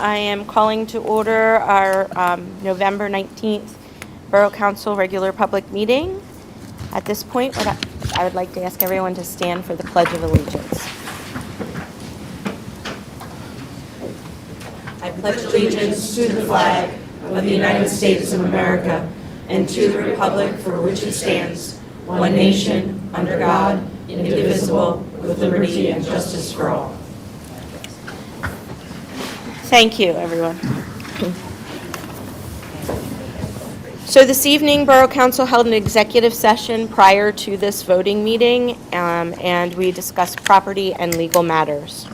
I am calling to order our November 19th Borough Council regular public meeting. At this point, I would like to ask everyone to stand for the Pledge of Allegiance. I pledge allegiance to the flag of the United States of America and to the republic for which it stands, one nation, under God, indivisible, with liberty and justice for all. Thank you, everyone. So this evening, Borough Council held an executive session prior to this voting meeting, and we discussed property and legal matters.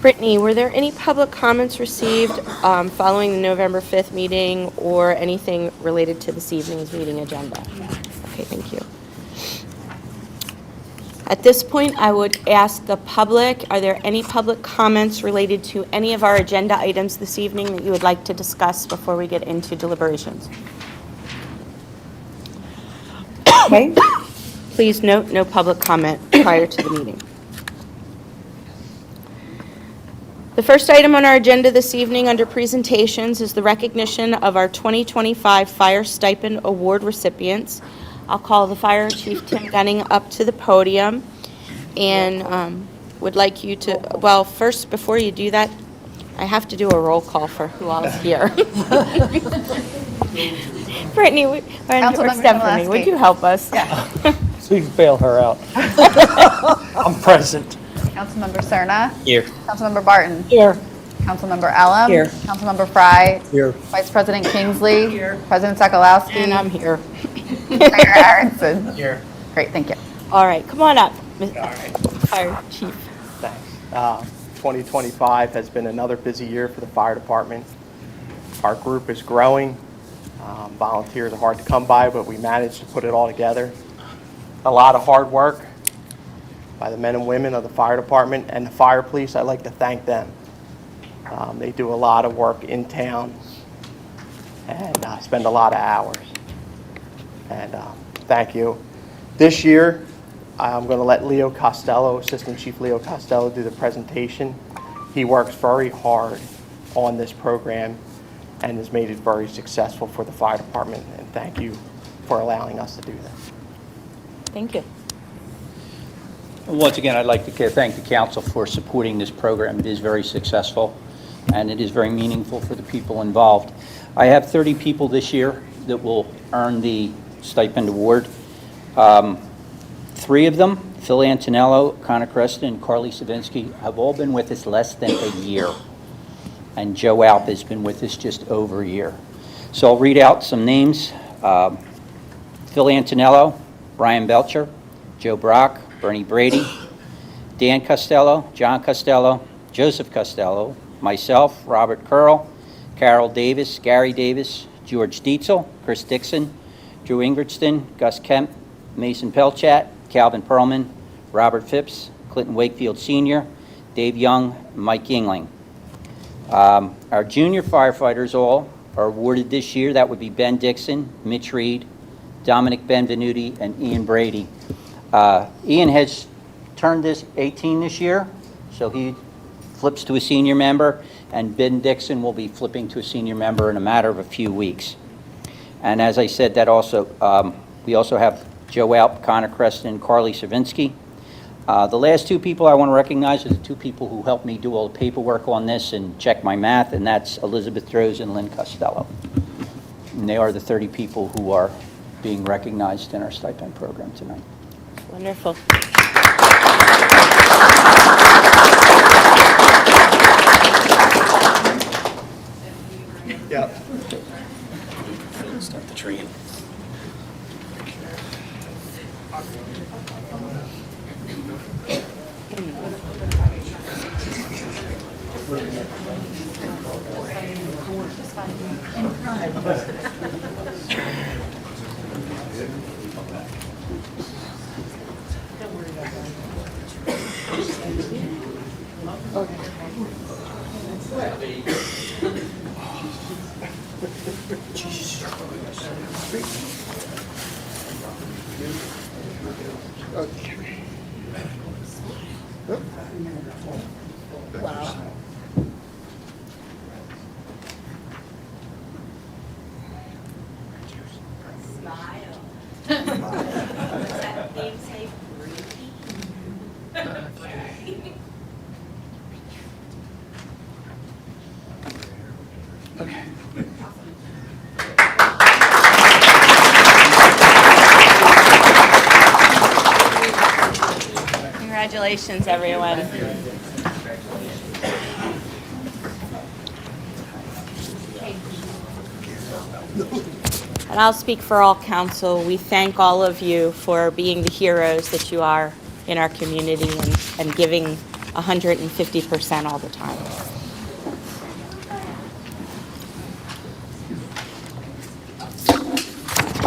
Brittany, were there any public comments received following the November 5th meeting or anything related to this evening's meeting agenda? Okay, thank you. At this point, I would ask the public, are there any public comments related to any of our agenda items this evening that you would like to discuss before we get into deliberations? Okay. Please note, no public comment prior to the meeting. The first item on our agenda this evening under presentations is the recognition of our 2025 Fire Stipend Award recipients. I'll call the Fire Chief Tim Gunning up to the podium and would like you to, well, first, before you do that, I have to do a roll call for who all is here. Brittany, or Stephanie, would you help us? Yeah. So you can bail her out. I'm present. Councilmember Cerna. Here. Councilmember Barton. Here. Councilmember Elam. Here. Councilmember Fry. Here. Vice President Kingsley. Here. President Sokolowski. And I'm here. Mayor Aronson. Here. Great, thank you. All right, come on up, All right. Fire Chief. Thanks. 2025 has been another busy year for the fire department. Our group is growing. Volunteers are hard to come by, but we managed to put it all together. A lot of hard work by the men and women of the fire department and the fire police. I'd like to thank them. They do a lot of work in town and spend a lot of hours. And thank you. This year, I'm going to let Leo Costello, Assistant Chief Leo Costello, do the presentation. He works very hard on this program and has made it very successful for the fire department. And thank you for allowing us to do that. Thank you. Once again, I'd like to thank the council for supporting this program. It is very successful, and it is very meaningful for the people involved. I have 30 people this year that will earn the stipend award. 3 of them, Phil Antonello, Connor Creston, and Carly Savinsky, have all been with us less than a year. And Joe Alp has been with us just over a year. So I'll read out some names. Phil Antonello, Brian Belcher, Joe Brock, Bernie Brady, Dan Costello, John Costello, Joseph Costello, myself, Robert Curl, Carol Davis, Gary Davis, George Dietzel, Chris Dixon, Drew Ingridson, Gus Kemp, Mason Pelchat, Calvin Perlman, Robert Phipps, Clinton Wakefield Sr., Dave Young, Mike Yingling. Our junior firefighters all are awarded this year. That would be Ben Dixon, Mitch Reed, Dominic Benvenuti, and Ian Brady. Ian has turned 18 this year, so he flips to a senior member, and Ben Dixon will be flipping to a senior member in a matter of a few weeks. And as I said, that also we also have Joe Alp, Connor Creston, and Carly Savinsky. The last 2 people I want to recognize are the 2 people who helped me do all the paperwork on this and check my math, and that's Elizabeth Rose and Lynn Costello. And they are the 30 people who are being recognized in our stipend program tonight. Wonderful. Yep. Start the train. Congratulations, everyone. And I'll speak for all council. We thank all of you for being the heroes that you are in our community and giving 150% all the time.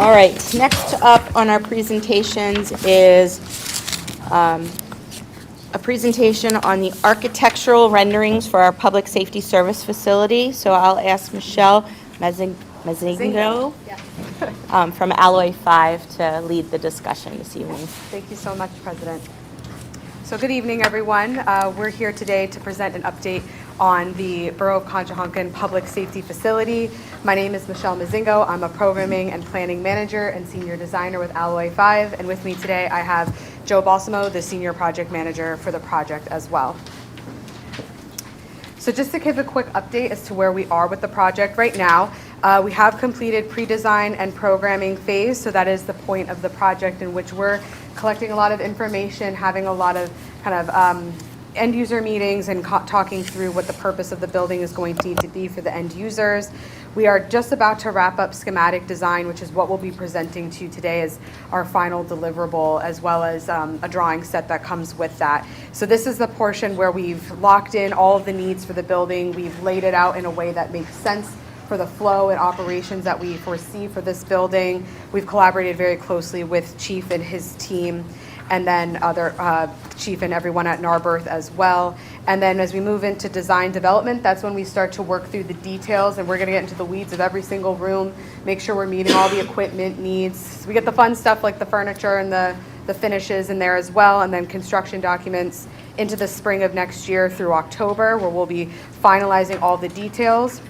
All right, next up on our presentations is a presentation on the architectural renderings for our public safety service facility. So I'll ask Michelle Mozingo from Alloy 5 to lead the discussion this evening. Thank you so much, President. So good evening, everyone. We're here today to present an update on the Borough of Conshohocken Public Safety Facility. My name is Michelle Mozingo. I'm a Programming and Planning Manager and Senior Designer with Alloy 5. And with me today, I have Joe Balsamo, the Senior Project Manager for the project as well. So just to give a quick update as to where we are with the project right now, we have completed pre-design and programming phase. So that is the point of the project in which we're collecting a lot of information, having a lot of kind of end user meetings and talking through what the purpose of the building is going to need to be for the end users. We are just about to wrap up schematic design, which is what we'll be presenting to you today as our final deliverable, as well as a drawing set that comes with that. So this is the portion where we've locked in all of the needs for the building. We've laid it out in a way that makes sense for the flow and operations that we foresee for this building. We've collaborated very closely with Chief and his team, and then other Chief and everyone at Narberth as well. And then as we move into design development, that's when we start to work through the details, and we're gonna get into the weeds of every single room, make sure we're meeting all the equipment needs. So we get the fun stuff like the furniture and the finishes in there as well, and then construction documents into the spring of next year through October, where we'll be finalizing all the details.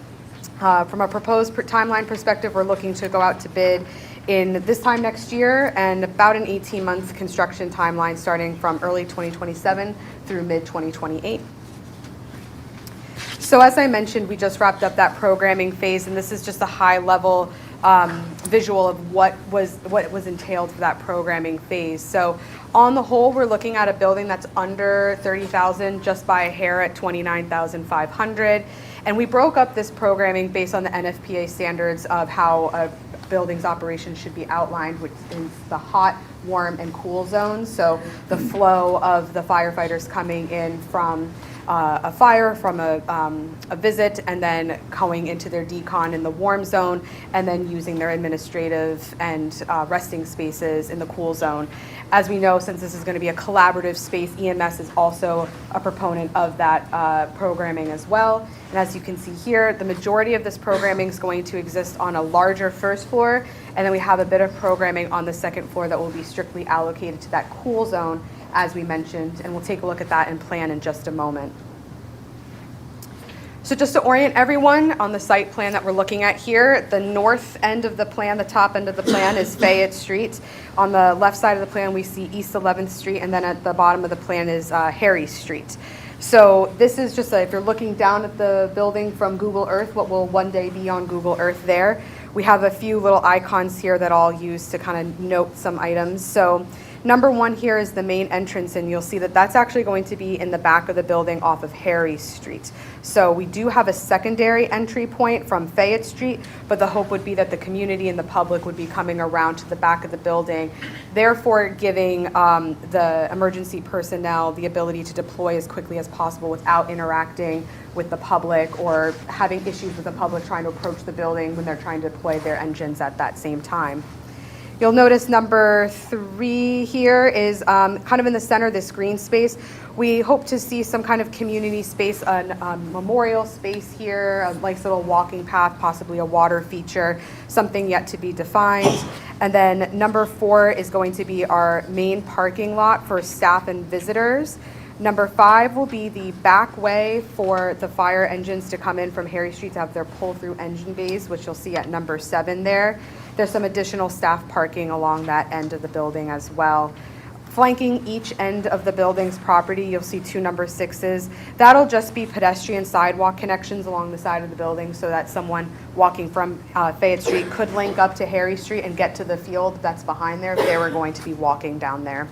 From a proposed timeline perspective, we're looking to go out to bid in this time next year, and about an 18-month construction timeline starting from early 2027 through mid-2028. So as I mentioned, we just wrapped up that programming phase, and this is just a high-level visual of what was entailed for that programming phase. So on the whole, we're looking at a building that's under 30,000, just by a hair at 29,500. And we broke up this programming based on the NFPA standards of how a building's operation should be outlined, which is the hot, warm, and cool zones. So the flow of the firefighters coming in from a fire, from a visit, and then going into their decon in the warm zone, and then using their administrative and resting spaces in the cool zone. As we know, since this is going to be a collaborative space, EMS is also a proponent of that programming as well. And as you can see here, the majority of this programming is going to exist on a larger first floor, and then we have a bit of programming on the second floor that will be strictly allocated to that cool zone, as we mentioned, and we'll take a look at that in plan in just a moment. So just to orient everyone on the site plan that we're looking at here, the north end of the plan, the top end of the plan, is Fayette Street. On the left side of the plan, we see East 11th Street, and then at the bottom of the plan is Harry Street. So this is just if you're looking down at the building from Google Earth, what will one day be on Google Earth there. We have a few little icons here that I'll use to kind of note some items. So number one here is the main entrance, and you'll see that that's actually going to be in the back of the building off of Harry Street. So we do have a secondary entry point from Fayette Street, but the hope would be that the community and the public would be coming around to the back of the building, therefore giving the emergency personnel the ability to deploy as quickly as possible without interacting with the public or having issues with the public trying to approach the building when they're trying to deploy their engines at that same time. You'll notice number 3 here is kind of in the center of this green space. We hope to see some kind of community space, a memorial space here, a nice little walking path, possibly a water feature, something yet to be defined. And then number 4 is going to be our main parking lot for staff and visitors. Number 5 will be the back way for the fire engines to come in from Harry Street to have their pull-through engine bays, which you'll see at number 7 there. There's some additional staff parking along that end of the building as well. Flanking each end of the building's property, you'll see 2 number 6s. That'll just be pedestrian sidewalk connections along the side of the building so that someone walking from Fayette Street could link up to Harry Street and get to the field that's behind there if they were going to be walking down there.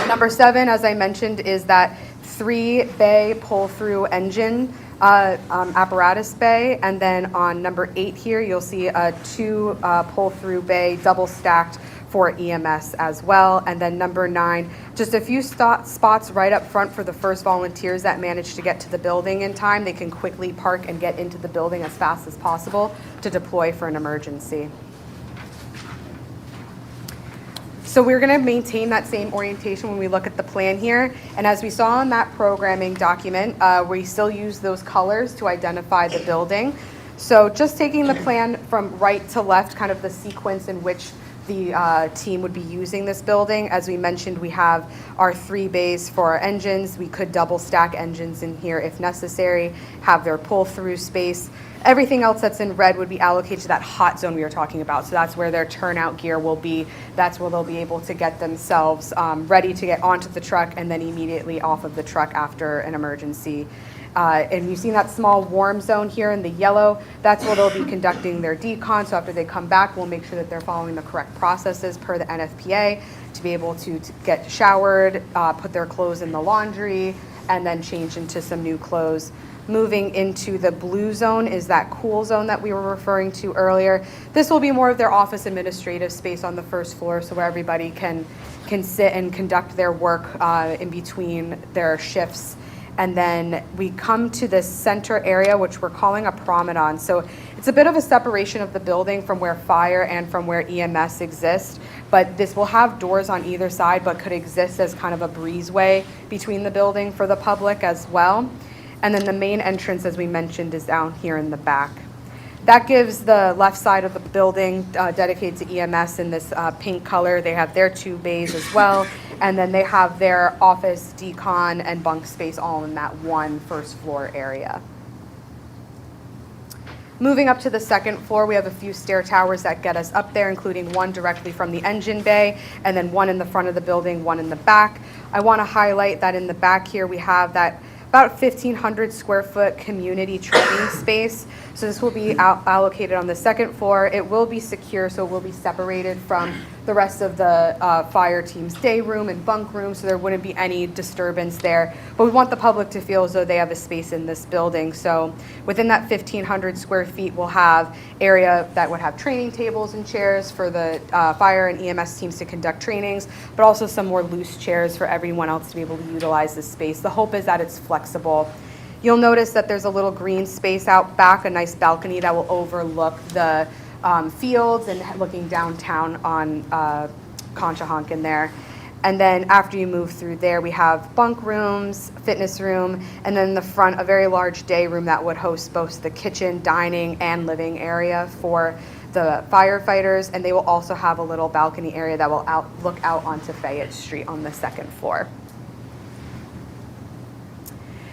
Number 7, as I mentioned, is that 3-bay pull-through engine apparatus bay, and then on number 8 here, you'll see a 2 pull-through bay double stacked for EMS as well. And then number 9, just a few spots right up front for the first volunteers that manage to get to the building in time. They can quickly park and get into the building as fast as possible to deploy for an emergency. So we're going to maintain that same orientation when we look at the plan here. And as we saw in that programming document, we still use those colors to identify the building. So just taking the plan from right to left, kind of the sequence in which the team would be using this building. As we mentioned, we have our 3 bays for our engines. We could double stack engines in here if necessary, have their pull-through space. Everything else that's in red would be allocated to that hot zone we were talking about. So that's where their turnout gear will be. That's where they'll be able to get themselves ready to get onto the truck and then immediately off of the truck after an emergency. And you've seen that small warm zone here in the yellow. That's where they'll be conducting their decon. So after they come back, we'll make sure that they're following the correct processes per the NFPA to be able to get showered, put their clothes in the laundry, and then change into some new clothes. Moving into the blue zone is that cool zone that we were referring to earlier. This will be more of their office administrative space on the first floor, so where everybody can sit and conduct their work in between their shifts. And then we come to this center area, which we're calling a promenade. So it's a bit of a separation of the building from where fire and from where EMS exist. But this will have doors on either side, but could exist as kind of a breezeway between the building for the public as well. And then the main entrance, as we mentioned, is down here in the back. That gives the left side of the building dedicated to EMS in this pink color. They have their 2 bays as well. And then they have their office, decon, and bunk space all in that one first floor area. Moving up to the second floor, we have a few stair towers that get us up there, including one directly from the engine bay, and then one in the front of the building, one in the back. I want to highlight that in the back here, we have that about 1,500 square foot community training space. So this will be allocated on the second floor. It will be secure, so it will be separated from the rest of the fire team's day room and bunk room, so there wouldn't be any disturbance there. But we want the public to feel as though they have a space in this building. So within that 1,500 square feet, we'll have area that would have training tables and chairs for the fire and EMS teams to conduct trainings, but also some more loose chairs for everyone else to be able to utilize this space. The hope is that it's flexible. You'll notice that there's a little green space out back, a nice balcony that will overlook the fields and looking downtown on Conshohocken there. And then after you move through there, we have bunk rooms, fitness room, and then in the front, a very large day room that would host both the kitchen, dining, and living area for the firefighters. And they will also have a little balcony area that will look out onto Fayette Street on the second floor.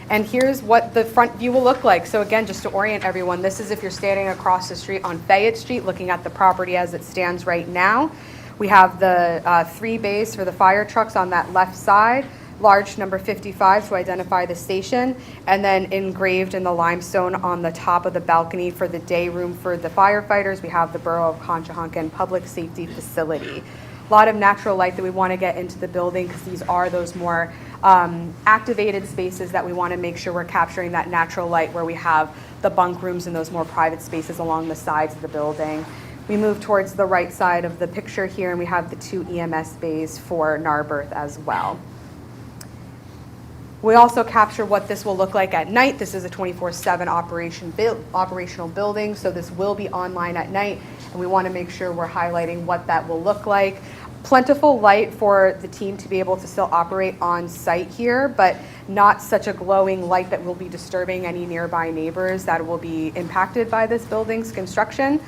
And here's what the front view will look like. So again, just to orient everyone, this is if you're standing across the street on Fayette Street looking at the property as it stands right now. We have the 3 bays for the fire trucks on that left side, large number 55 to identify the station, and then engraved in the limestone on the top of the balcony for the day room for the firefighters, we have the Borough of Conshohocken Public Safety Facility. A lot of natural light that we want to get into the building because these are those more activated spaces that we want to make sure we're capturing that natural light where we have the bunk rooms and those more private spaces along the sides of the building. We move towards the right side of the picture here and we have the 2 EMS bays for Narberth as well. We also capture what this will look like at night. This is a 24/7 operational building, so this will be online at night, and we want to make sure we're highlighting what that will look like. Plentiful light for the team to be able to still operate on site here, but not such a glowing light that will be disturbing any nearby neighbors that will be impacted by this building's construction.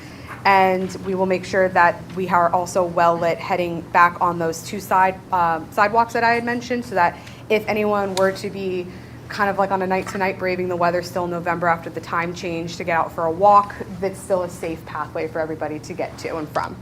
And we will make sure that we are also well lit heading back on those 2 sidewalks that I had mentioned, so that if anyone were to be kind of like on a night-to-night braving the weather still in November after the time change to get out for a walk, that's still a safe pathway for everybody to get to and from.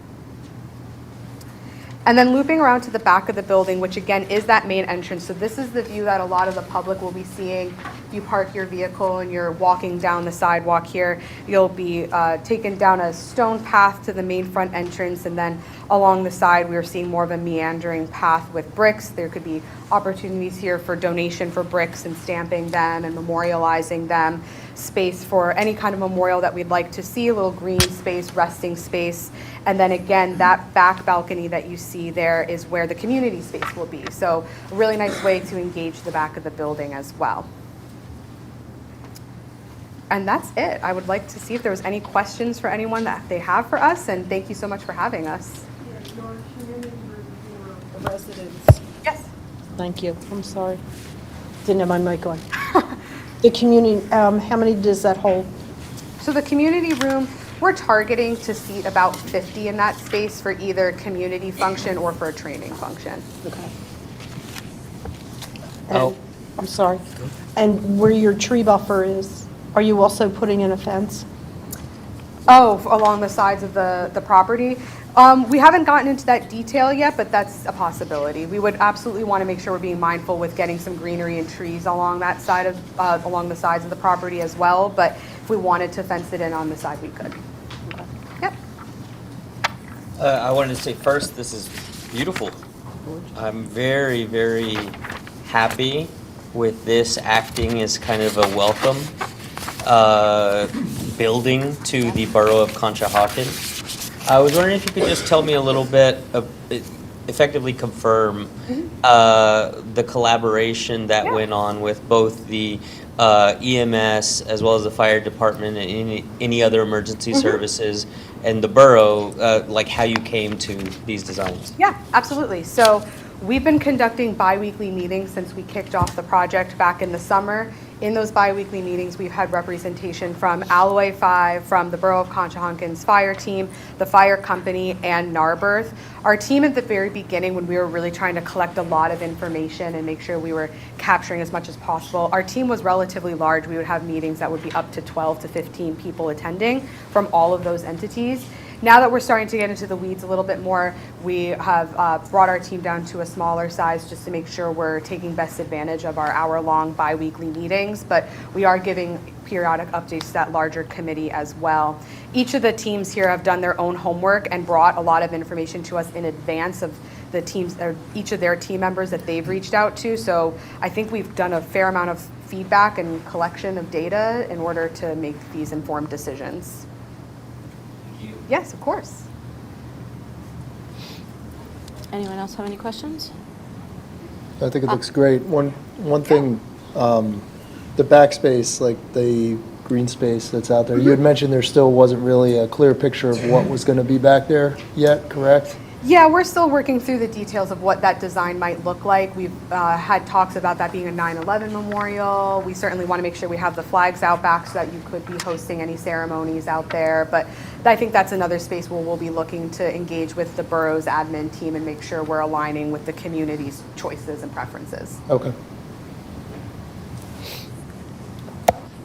And then looping around to the back of the building, which again is that main entrance. So this is the view that a lot of the public will be seeing. If you park your vehicle and you're walking down the sidewalk here, you'll be taken down a stone path to the main front entrance. And then along the side, we are seeing more of a meandering path with bricks. There could be opportunities here for donation for bricks and stamping them and memorializing them. Space for any kind of memorial that we'd like to see, a little green space, resting space. And then again, that back balcony that you see there is where the community space will be. So a really nice way to engage the back of the building as well. And that's it. I would like to see if there was any questions for anyone that they have for us, and thank you so much for having us. Your community review of the residents. Yes. Thank you. I'm sorry. Didn't have my mic on. The community, how many does that hold? So the community room, we're targeting to seat about 50 in that space for either community function or for a training function. Okay. Oh. And, I'm sorry. And where your tree buffer is, are you also putting in a fence? Oh, along the sides of the property? We haven't gotten into that detail yet, but that's a possibility. We would absolutely want to make sure we're being mindful with getting some greenery and trees along that side of, along the sides of the property as well. But if we wanted to fence it in on the side, we could. Yep. I wanted to say first, this is beautiful. I'm very, very happy with this acting as kind of a welcome building to the Borough of Conshohocken. I was wondering if you could just tell me a little bit, effectively confirm the collaboration that went on with both the EMS as well as the fire department and any other emergency services and the borough, like how you came to these designs. Yeah, absolutely. So we've been conducting bi-weekly meetings since we kicked off the project back in the summer. In those bi-weekly meetings, we've had representation from Alloway 5, from the Borough of Conshohocken's fire team, the fire company, and Narberth. Our team at the very beginning, when we were really trying to collect a lot of information and make sure we were capturing as much as possible, our team was relatively large. We would have meetings that would be up to 12 to 15 people attending from all of those entities. Now that we're starting to get into the weeds a little bit more, we have brought our team down to a smaller size just to make sure we're taking best advantage of our hour-long bi-weekly meetings, but we are giving periodic updates to that larger committee as well. Each of the teams here have done their own homework and brought a lot of information to us in advance of the teams, or each of their team members that they've reached out to. So I think we've done a fair amount of feedback and collection of data in order to make these informed decisions. Yes, of course. Anyone else have any questions? I think it looks great. One thing, the backspace, like the green space that's out there, you had mentioned there still wasn't really a clear picture of what was going to be back there yet, correct? Yeah, we're still working through the details of what that design might look like. We've had talks about that being a 9/11 memorial. We certainly want to make sure we have the flags out back so that you could be hosting any ceremonies out there. But I think that's another space where we'll be looking to engage with the borough's admin team and make sure we're aligning with the community's choices and preferences. Okay.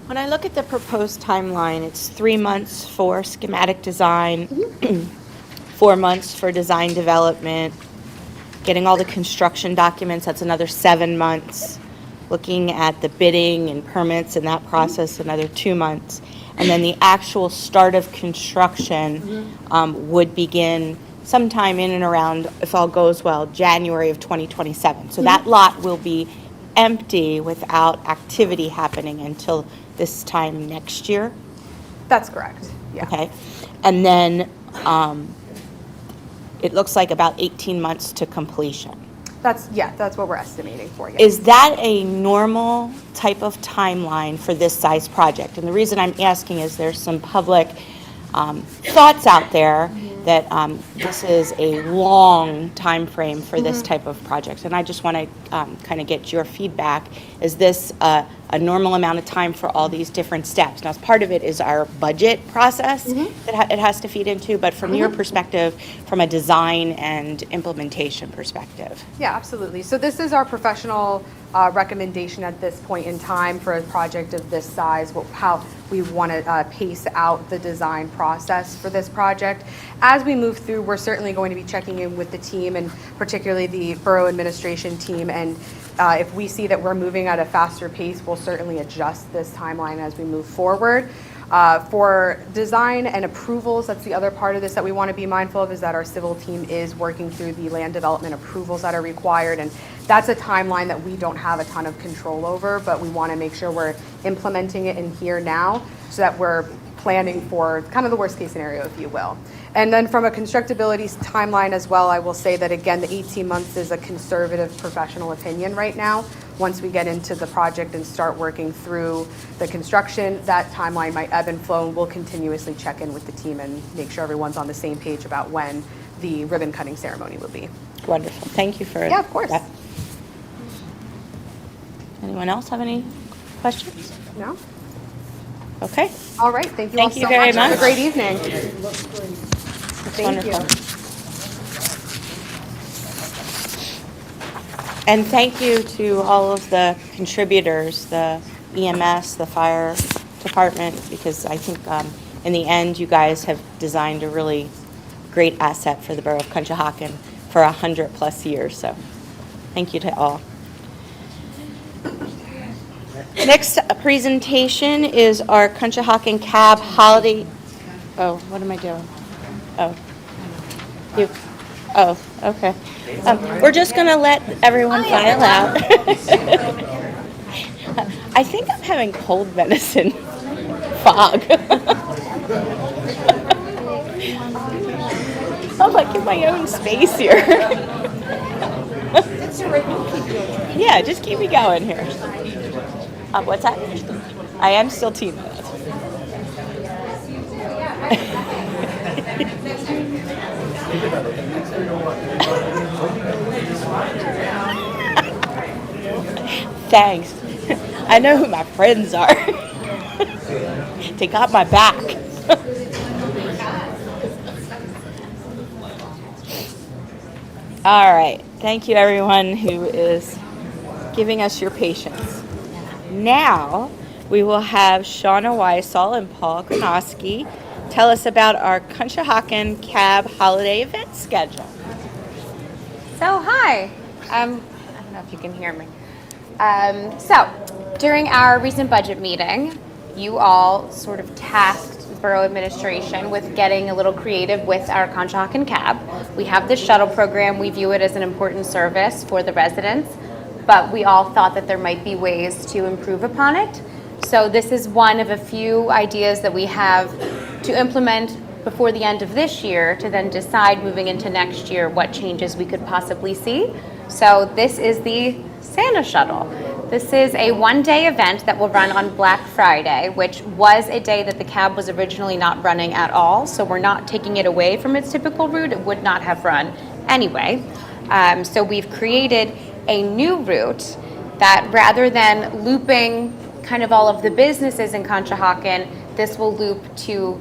When I look at the proposed timeline, it's 3 months for schematic design, 4 months for design development, getting all the construction documents, that's another 7 months, looking at the bidding and permits and that process, another 2 months. And then the actual start of construction would begin sometime in and around, if all goes well, January of 2027. So that lot will be empty without activity happening until this time next year. That's correct, yeah. Okay, and then it looks like about 18 months to completion. That's what we're estimating for you. Is that a normal type of timeline for this size project? And the reason I'm asking is there's some public thoughts out there that this is a long time frame for this type of project. And I just want to kind of get your feedback. Is this a a normal amount of time for all these different steps. Now, part of it is our budget process that it has to feed into, but from your perspective, from a design and implementation perspective. Yeah, absolutely. So this is our professional recommendation at this point in time for a project of this size, how we want to pace out the design process for this project. As we move through, we're certainly going to be checking in with the team, and particularly the borough administration team, and if we see that we're moving at a faster pace, we'll certainly adjust this timeline as we move forward. For design and approvals, that's the other part of this that we want to be mindful of, is that our civil team is working through the land development approvals that are required, and that's a timeline that we don't have a ton of control over, but we want to make sure we're implementing it in here now so that we're planning for kind of the worst case scenario, if you will. And then from a constructability timeline as well, I will say that again, the 18 months is a conservative professional opinion right now. Once we get into the project and start working through the construction, that timeline might ebb and flow, and we'll continuously check in with the team and make sure everyone's on the same page about when the ribbon cutting ceremony will be. Wonderful. Thank you for Yeah, of course. that. Anyone else have any questions? No? Okay. All right, thank you all Thank you so very much. Have a much. great evening. Thank you. Wonderful. And thank you to all of the contributors, the EMS, the fire department, because I think in the end, you guys have designed a really great asset for the Borough of Conshohocken for 100+ years, so thank you to all. Next presentation is our Conshohocken Cab Holiday. Oh, what am I doing? Oh. You. Oh, okay. We're just going to let everyone file out. I think I'm having cold medicine fog. I'm like in my own space here. Yeah, just keep me going here. What's that? I am still team minutes. Thanks. I know who my friends are. They got my back. All right. Thank you, everyone who is giving us your patience. Now, we will have Shauna Wylesol and Paul Konoski tell us about our Conshohocken Cab Holiday event schedule. So, hi. I don't know if you can hear me. So, during our recent budget meeting, you all sort of tasked the borough administration with getting a little creative with our Conshohocken Cab. We have this shuttle program. We view it as an important service for the residents, but we all thought that there might be ways to improve upon it. So this is one of a few ideas that we have to implement before the end of this year to then decide moving into next year what changes we could possibly see. So this is the Santa Shuttle. This is a one-day event that will run on Black Friday, which was a day that the cab was originally not running at all. So we're not taking it away from its typical route. It would not have run anyway. So we've created a new route that, rather than looping kind of all of the businesses in Conshohocken, this will loop to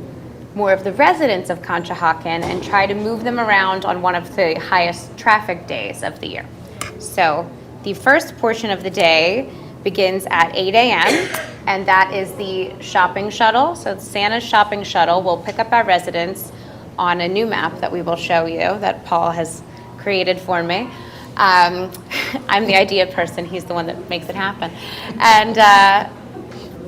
more of the residents of Conshohocken and try to move them around on one of the highest traffic days of the year. So the first portion of the day begins at 8 a.m. and that is the shopping shuttle. So Santa's shopping shuttle will pick up our residents on a new map that we will show you that Paul has created for me. I'm the idea person. He's the one that makes it happen. And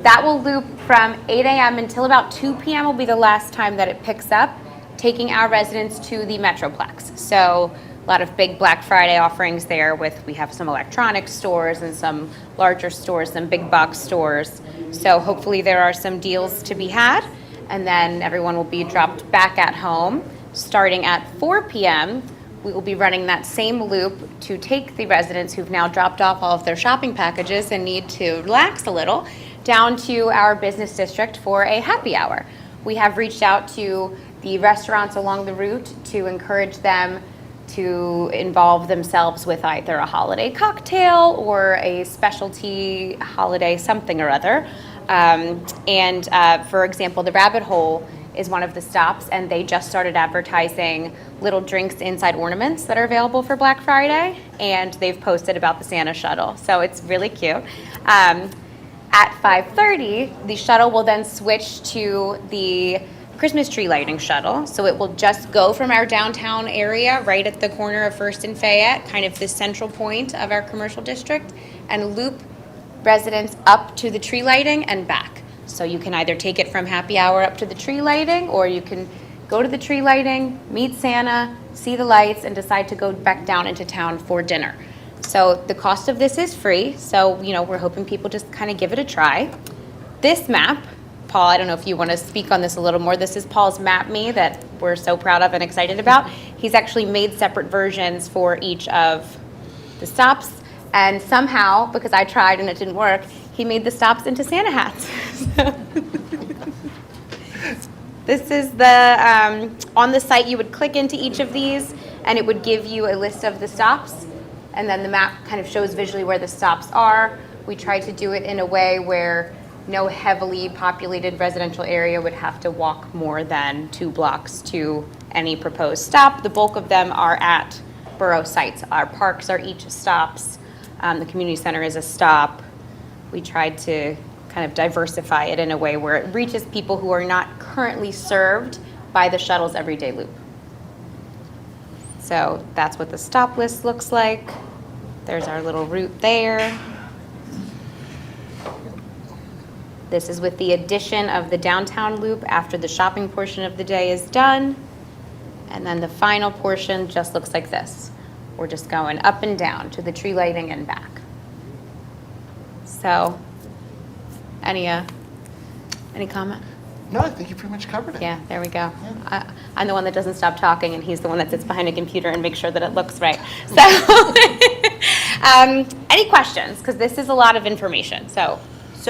that will loop from 8 a.m. until about 2 p.m. will be the last time that it picks up, taking our residents to the Metroplex. So a lot of big Black Friday offerings there we have some electronics stores and some larger stores, some big box stores. So hopefully there are some deals to be had, and then everyone will be dropped back at home. Starting at 4 p.m., we will be running that same loop to take the residents who've now dropped off all of their shopping packages and need to relax a little down to our business district for a happy hour. We have reached out to the restaurants along the route to encourage them to involve themselves with either a holiday cocktail or a specialty holiday something or other. For example, the Rabbit Hole is one of the stops, and they just started advertising little drinks inside ornaments that are available for Black Friday, and they've posted about the Santa shuttle, so it's really cute. At 5:30, the shuttle will then switch to the Christmas tree lighting shuttle, so it will just go from our downtown area right at the corner of First and Fayette, kind of the central point of our commercial district, and loop residents up to the tree lighting and back. So you can either take it from happy hour up to the tree lighting, or you can go to the tree lighting, meet Santa, see the lights, and decide to go back down into town for dinner. So the cost of this is free, so we're hoping people just kind of give it a try. This map, Paul, I don't know if you want to speak on this a little more. This is Paul's Map Me that we're so proud of and excited about. He's actually made separate versions for each of the stops, and somehow, because I tried and it didn't work, he made the stops into Santa hats. This is the, on the site you would click into each of these and it would give you a list of the stops, and then the map kind of shows visually where the stops are. We tried to do it in a way where no heavily populated residential area would have to walk more than 2 blocks to any proposed stop. The bulk of them are at borough sites. Our parks are each stops. The community center is a stop. We tried to kind of diversify it in a way where it reaches people who are not currently served by the shuttle's everyday loop. So that's what the stop list looks like. There's our little route there. This is with the addition of the downtown loop after the shopping portion of the day is done. And then the final portion just looks like this. We're just going up and down to the tree lighting and back. So, any comment? No, I think you pretty much covered it. Yeah, there we go. I'm the one that doesn't stop talking, and he's the one that sits behind a computer and makes sure that it looks right. So, any questions? Because this is a lot of information. So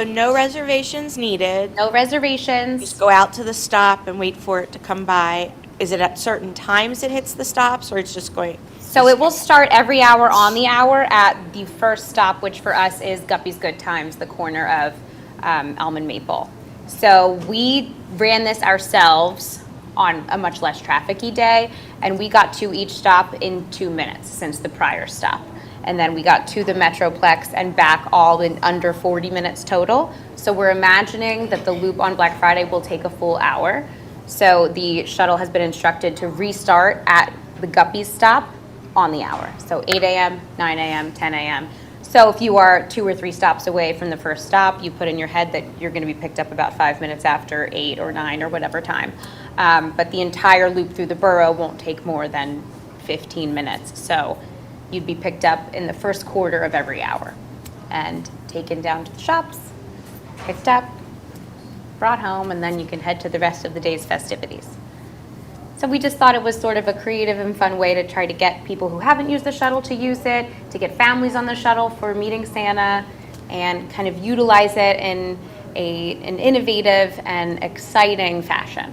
no reservations needed. no reservations. Just go out to the stop and wait for it to come by. Is it at certain times it hits the stops, or it's just going? So it will start every hour on the hour at the first stop, which for us is Guppy's Good Times, the corner of Elm and Maple. So we ran this ourselves on a much less traffic-y day, and we got to each stop in 2 minutes since the prior stop. And then we got to the Metroplex and back all in under 40 minutes total. So we're imagining that the loop on Black Friday will take a full hour. So the shuttle has been instructed to restart at the Guppy's stop on the hour. So 8 a.m., 9 a.m., 10 a.m. So if you are 2 or 3 stops away from the first stop, you put in your head that you're going to be picked up about 5 minutes after 8 or 9 or whatever time. But the entire loop through the borough won't take more than 15 minutes. So you'd be picked up in the first quarter of every hour and taken down to the shops, picked up, brought home, and then you can head to the rest of the day's festivities. So we just thought it was sort of a creative and fun way to try to get people who haven't used the shuttle to use it, to get families on the shuttle for meeting Santa, and kind of utilize it in an innovative and exciting fashion.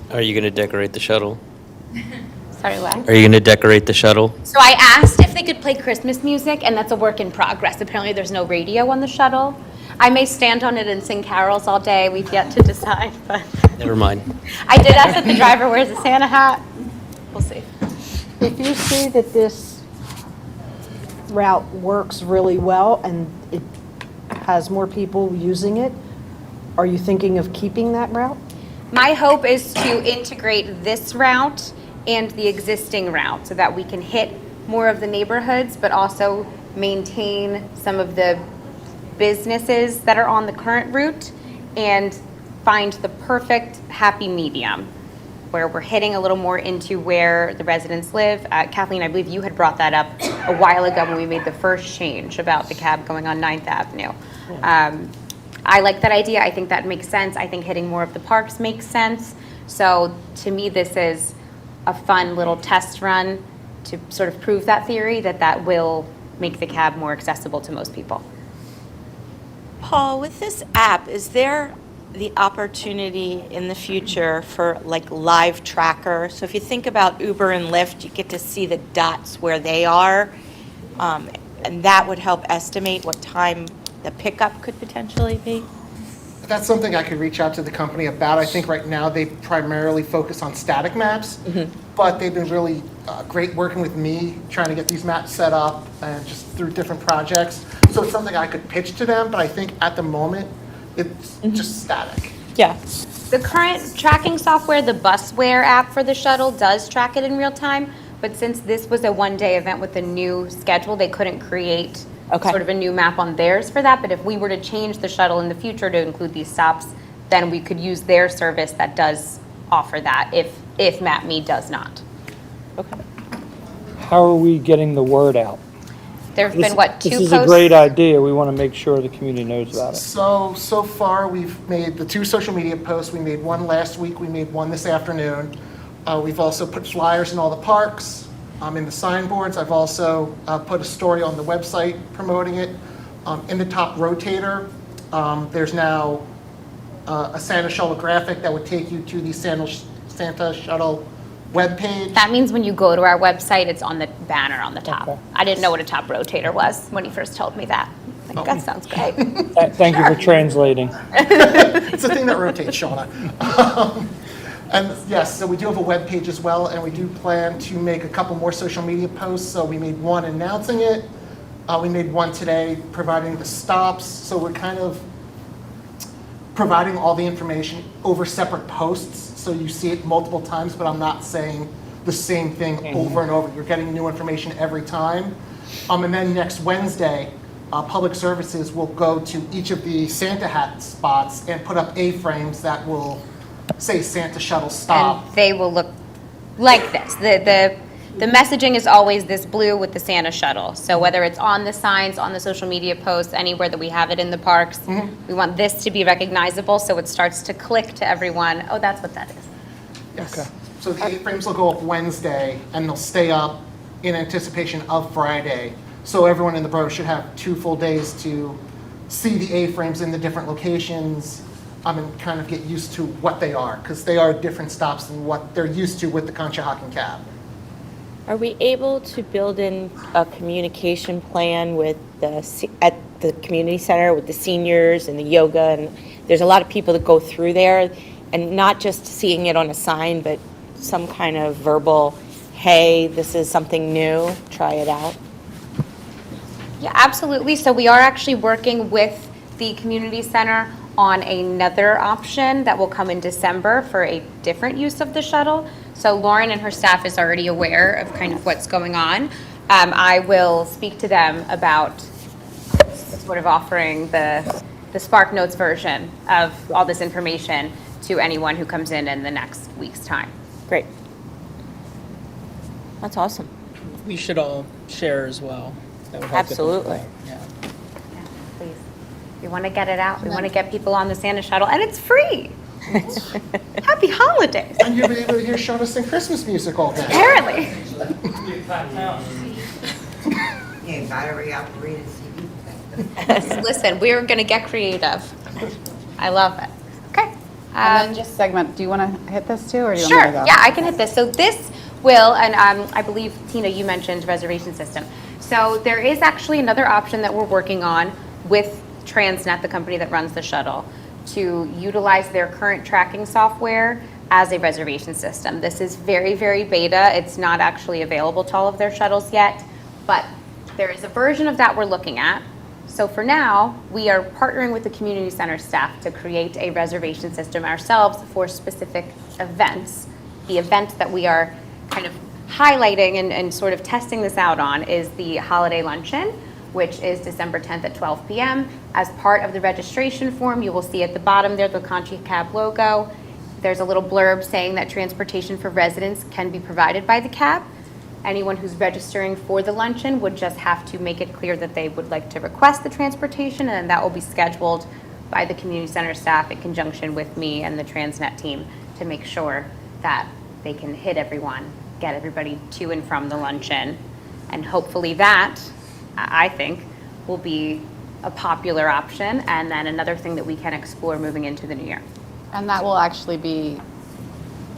Are you going to decorate the shuttle? Sorry, what? Are you going to decorate the shuttle? So I asked if they could play Christmas music, and that's a work in progress. Apparently there's no radio on the shuttle. I may stand on it and sing carols all day. We've yet to decide, but Never mind. I did ask that the driver wears a Santa hat. We'll see. If you see that this route works really well and it has more people using it, are you thinking of keeping that route? My hope is to integrate this route and the existing route so that we can hit more of the neighborhoods, but also maintain some of the businesses that are on the current route and find the perfect happy medium where we're hitting a little more into where the residents live. Kathleen, I believe you had brought that up a while ago when we made the first change about the cab going on 9th Avenue. I like that idea. I think that makes sense. I think hitting more of the parks makes sense. So to me, this is a fun little test run to sort of prove that theory that will make the cab more accessible to most people. Paul, with this app, is there the opportunity in the future for like live tracker. So if you think about Uber and Lyft, you get to see the dots where they are. And that would help estimate what time the pickup could potentially be. That's something I could reach out to the company about. I think right now they primarily focus on static maps, but they've been really great working with me, trying to get these maps set up and just through different projects. So it's something I could pitch to them, but I think at the moment, it's just static. Yeah. The current tracking software, the Busware app for the shuttle, does track it in real time, but since this was a one-day event with a new schedule, they couldn't create sort of a new map on theirs for that. But if we were to change the shuttle in the future to include these stops, then we could use their service that does offer that if MapMe does not. Okay. How are we getting the word out? There've been, what, 2 This posts? is a great idea. We want to make sure the community knows about it. So far, we've made the 2 social media posts. We made one last week, we made one this afternoon. We've also put flyers in all the parks, in the signboards. I've also put a story on the website promoting it. In the top rotator, there's now a Santa Shuttle graphic that would take you to the Santa Shuttle webpage. That means when you go to our website, it's on the banner on the top. Okay. I didn't know what a top rotator was when he first told me that. Like, that sounds great. Thank you for translating. It's a thing that rotates, Shauna. And yes, so we do have a web page as well, and we do plan to make a couple more social media posts. So we made one announcing it. We made one today providing the stops. So we're kind of providing all the information over separate posts. So you see it multiple times, but I'm not saying the same thing over and over. You're getting new information every time. And then next Wednesday, Public Services will go to each of the Santa hat spots and put up A-frames that will say Santa Shuttle Stop. And they will look like this. The messaging is always this blue with the Santa shuttle. So whether it's on the signs, on the social media posts, anywhere that we have it in the parks, we want this to be recognizable so it starts to click to everyone, oh, that's what that is. Yes. Okay. So the A-frames will go up Wednesday, and they'll stay up in anticipation of Friday. So everyone in the borough should have 2 full days to see the A-frames in the different locations, and kind of get used to what they are, because they are different stops than what they're used to with the Conshohocken cab. Are we able to build in a communication plan with at the community center with the seniors and the yoga? And there's a lot of people that go through there, and not just seeing it on a sign, but some kind of verbal, hey, this is something new, try it out. Yeah, absolutely. So we are actually working with the community center on another option that will come in December for a different use of the shuttle. So Lauren and her staff is already aware of kind of what's going on. I will speak to them about sort of offering the Spark Notes version of all this information to anyone who comes in the next week's time. Great. That's awesome. We should all share as well. That would help get the word Absolutely. out. Yeah. Yeah, please. We want to get it out. We want to get people on the Santa shuttle, and it's free. Happy holidays. And you'll be able to hear Shauna sing Christmas music all day. Apparently. Yeah, battery operated CD. Listen, we're going to get creative. I love it. Okay. And then just segment, do you want to hit this too, or do you Sure. want me to go? Yeah, I can hit this. So this will, and I believe, Tina, you mentioned reservation system. So there is actually another option that we're working on with Transnet, the company that runs the shuttle, to utilize their current tracking software as a reservation system. This is very, very beta. It's not actually available to all of their shuttles yet, but there is a version of that we're looking at. So for now, we are partnering with the community center staff to create a reservation system ourselves for specific events. The event that we are kind of highlighting and sort of testing this out on is the holiday luncheon, which is December 10th at 12 p.m. As part of the registration form, you will see at the bottom there the Conchi Cab logo. There's a little blurb saying that transportation for residents can be provided by the cab. Anyone who's registering for the luncheon would just have to make it clear that they would like to request the transportation, and then that will be scheduled by the community center staff in conjunction with me and the Transnet team to make sure that they can hit everyone, get everybody to and from the luncheon. And hopefully that, I think, will be a popular option and then another thing that we can explore moving into the new year. And that will actually be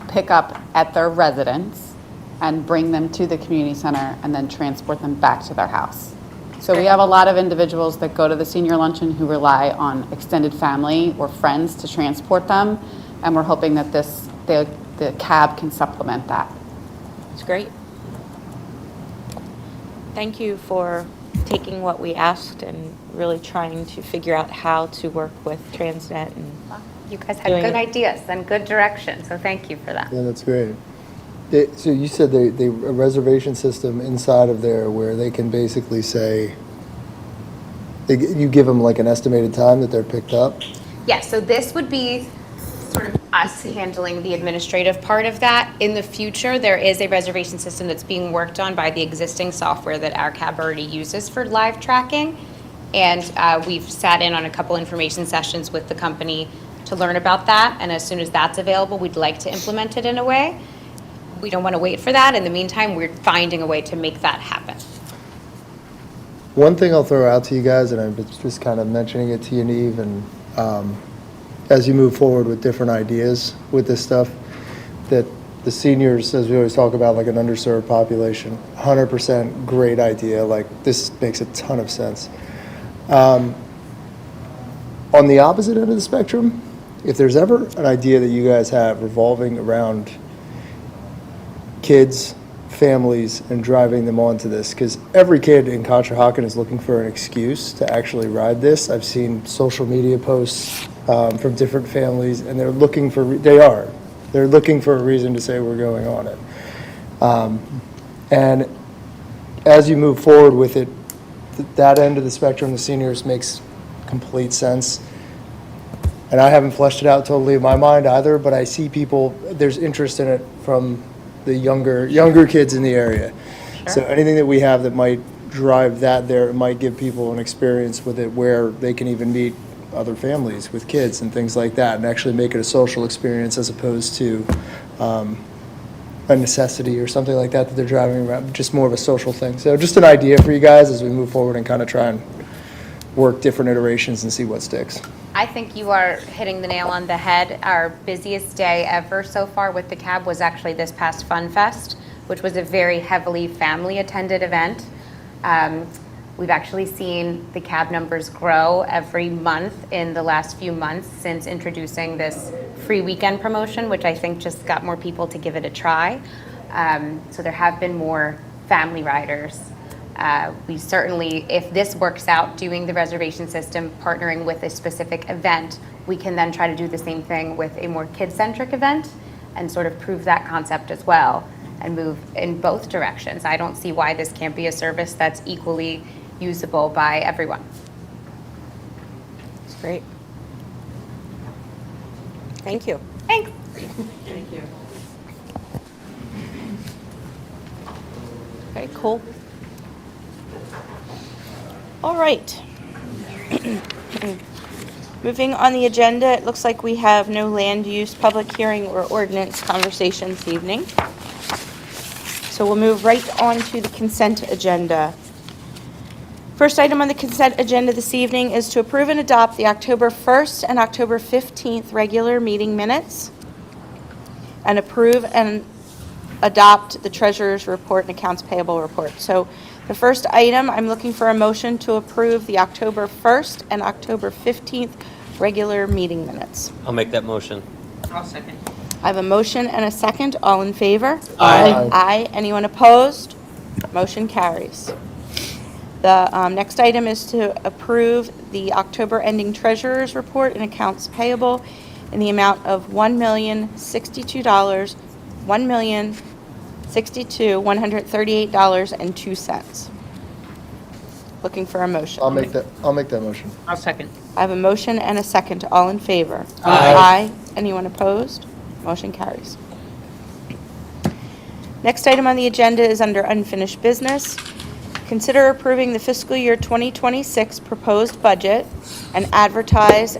pick up at their residence and bring them to the community center and then transport them back to their house. So we have a lot of individuals that go to the senior luncheon who rely on extended family or friends to transport them, and we're hoping that the cab can supplement that. It's great. Thank you for taking what we asked and really trying to figure out how to work with Transnet and You guys had Doing good it. ideas and good direction, so thank you for that. Yeah, that's great. So you said a reservation system inside of there where they can basically say, you give them like an estimated time that they're picked up? Yes, so this would be sort of us handling the administrative part of that. In the future, there is a reservation system that's being worked on by the existing software that our cab already uses for live tracking. And we've sat in on a couple information sessions with the company to learn about that. And as soon as that's available, we'd like to implement it in a way. We don't want to wait for that. In the meantime, we're finding a way to make that happen. One thing I'll throw out to you guys, and I'm just kind of mentioning it to you, Neve, and as you move forward with different ideas with this stuff, that the seniors, as we always talk about, like an underserved population, 100% great idea. Like, this makes a ton of sense. On the opposite end of the spectrum, if there's ever an idea that you guys have revolving around kids, families, and driving them onto this, because every kid in Conshohocken is looking for an excuse to actually ride this. I've seen social media posts from different families, and they're looking for a reason to say we're going on it. And as you move forward with it, that end of the spectrum, the seniors, makes complete sense. And I haven't fleshed it out totally in my mind either, but I see people, there's interest in it from the younger kids in the area. So anything that we have that might drive that there, it might give people an experience with it where they can even meet other families with kids and things like that, and actually make it a social experience as opposed to a necessity or something like that they're driving around, just more of a social thing. So just an idea for you guys as we move forward and kind of try and work different iterations and see what sticks. I think you are hitting the nail on the head. Our busiest day ever so far with the cab was actually this past Fun Fest, which was a very heavily family-attended event. We've actually seen the cab numbers grow every month in the last few months since introducing this free weekend promotion, which I think just got more people to give it a try. So there have been more family riders. We certainly, if this works out, doing the reservation system, partnering with a specific event, we can then try to do the same thing with a more kid-centric event and sort of prove that concept as well and move in both directions. I don't see why this can't be a service that's equally usable by everyone. it's great. Thank you. Thanks. Thank you. Okay, cool. All right. Moving on the agenda, it looks like we have no land use, public hearing, or ordinance conversation this evening. So we'll move right on to the consent agenda. First item on the consent agenda this evening is to approve and adopt the October 1st and October 15th regular meeting minutes, and approve and adopt the treasurer's report and accounts payable report. So the first item, I'm looking for a motion to approve the October 1st and October 15th regular meeting minutes. I'll make that motion. I'll second. I have a motion and a second. All in favor? Aye. Aye. Anyone opposed? Motion carries. The next item is to approve the October ending treasurer's report and accounts payable in the amount of $1,062,138.02. Looking for a motion. I'll make that motion. I'll second. I have a motion and a second. All in favor? Aye. Anyone opposed? Motion carries. Next item on the agenda is under unfinished business. Consider approving the fiscal year 2026 proposed budget and advertise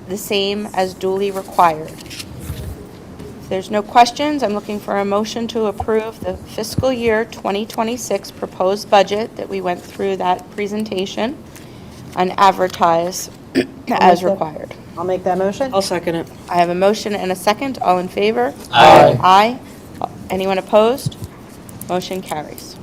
the same as duly required. If there's no questions, I'm looking for a motion to approve the fiscal year 2026 proposed budget that we went through that presentation and advertise as required. I'll make that motion. I'll second it. I have a motion and a second. All in favor? Aye. Aye. Anyone opposed? Motion carries.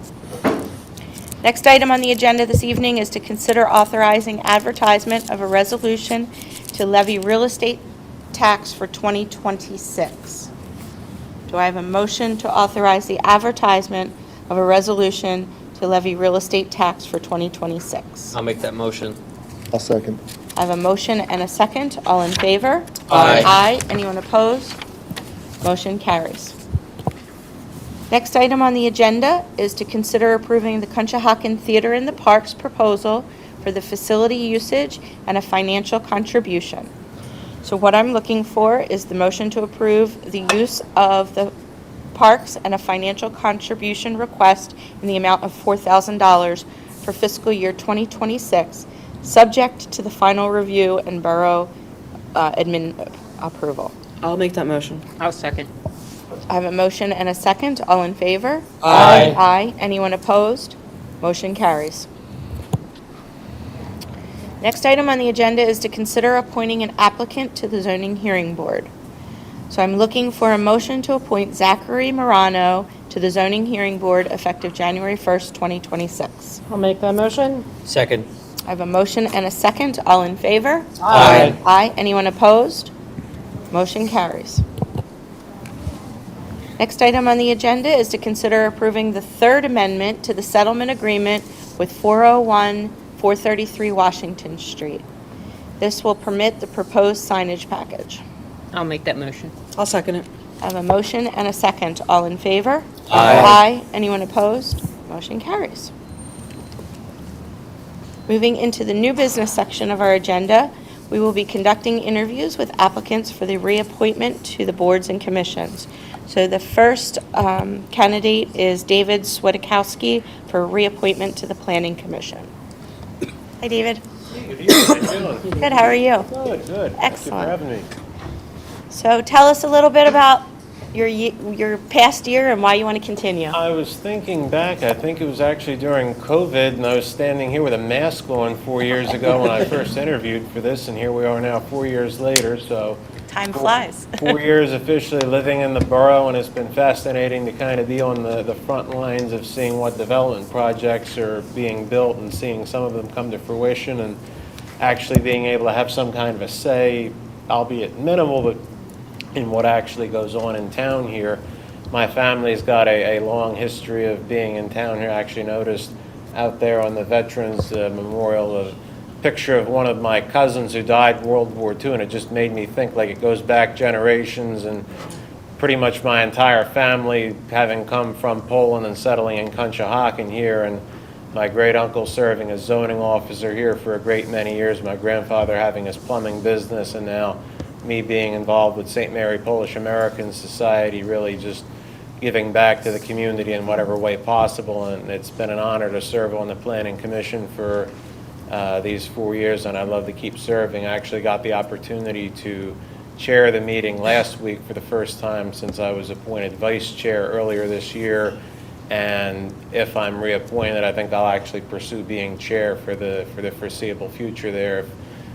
Next item on the agenda this evening is to consider authorizing advertisement of a resolution to levy real estate tax for 2026. Do I have a motion to authorize the advertisement of a resolution to levy real estate tax for 2026? I'll make that motion. I'll second. I have a motion and a second. All in favor? Aye. Aye. Anyone opposed? Motion carries. Next item on the agenda is to consider approving the Conshohocken Theater in the Parks proposal for the facility usage and a financial contribution. So what I'm looking for is the motion to approve the use of the parks and a financial contribution request in the amount of $4,000 for fiscal year 2026, subject to the final review and borough admin approval. I'll make that motion. I'll second. I have a motion and a second. All in favor? Aye. Aye. Anyone opposed? Motion carries. Next item on the agenda is to consider appointing an applicant to the zoning hearing board. So I'm looking for a motion to appoint Zachary Morano to the zoning hearing board effective January 1st, 2026. I'll make that motion. Second. I have a motion and a second. All in favor? Aye. Aye. Anyone opposed? Motion carries. Next item on the agenda is to consider approving the third amendment to the settlement agreement with 401 433 Washington Street. This will permit the proposed signage package. I'll make that motion. I'll second it. I have a motion and a second. All in favor? Aye. Aye. Anyone opposed? Motion carries. Moving into the new business section of our agenda, we will be conducting interviews with applicants for the reappointment to the boards and commissions. So the first candidate is David Swedekowski for reappointment to the Planning Commission. Hi, David. Good evening, how you doing? Good, how are you? Good, good. Thank you Excellent. for having me. So tell us a little bit about your past year and why you want to continue. I was thinking back, I think it was actually during COVID, and I was standing here with a mask on 4 years ago when I first interviewed for this, and here we are now 4 years later, so. Time flies. 4 years officially living in the borough, and it's been fascinating to kind of be on the front lines of seeing what development projects are being built and seeing some of them come to fruition and actually being able to have some kind of a say, albeit minimal, but in what actually goes on in town here. My family's got a long history of being in town here. I actually noticed out there on the Veterans Memorial a picture of one of my cousins who died World War II, and it just made me think like it goes back generations, and pretty much my entire family having come from Poland and settling in Conshohocken here, and my great uncle serving as zoning officer here for a great many years, my grandfather having his plumbing business, and now me being involved with St. Mary Polish American Society, really just giving back to the community in whatever way possible. And it's been an honor to serve on the Planning Commission for these 4 years, and I'd love to keep serving. I actually got the opportunity to chair the meeting last week for the first time since I was appointed vice chair earlier this year. And if I'm reappointed, I think I'll actually pursue being chair for the foreseeable future there.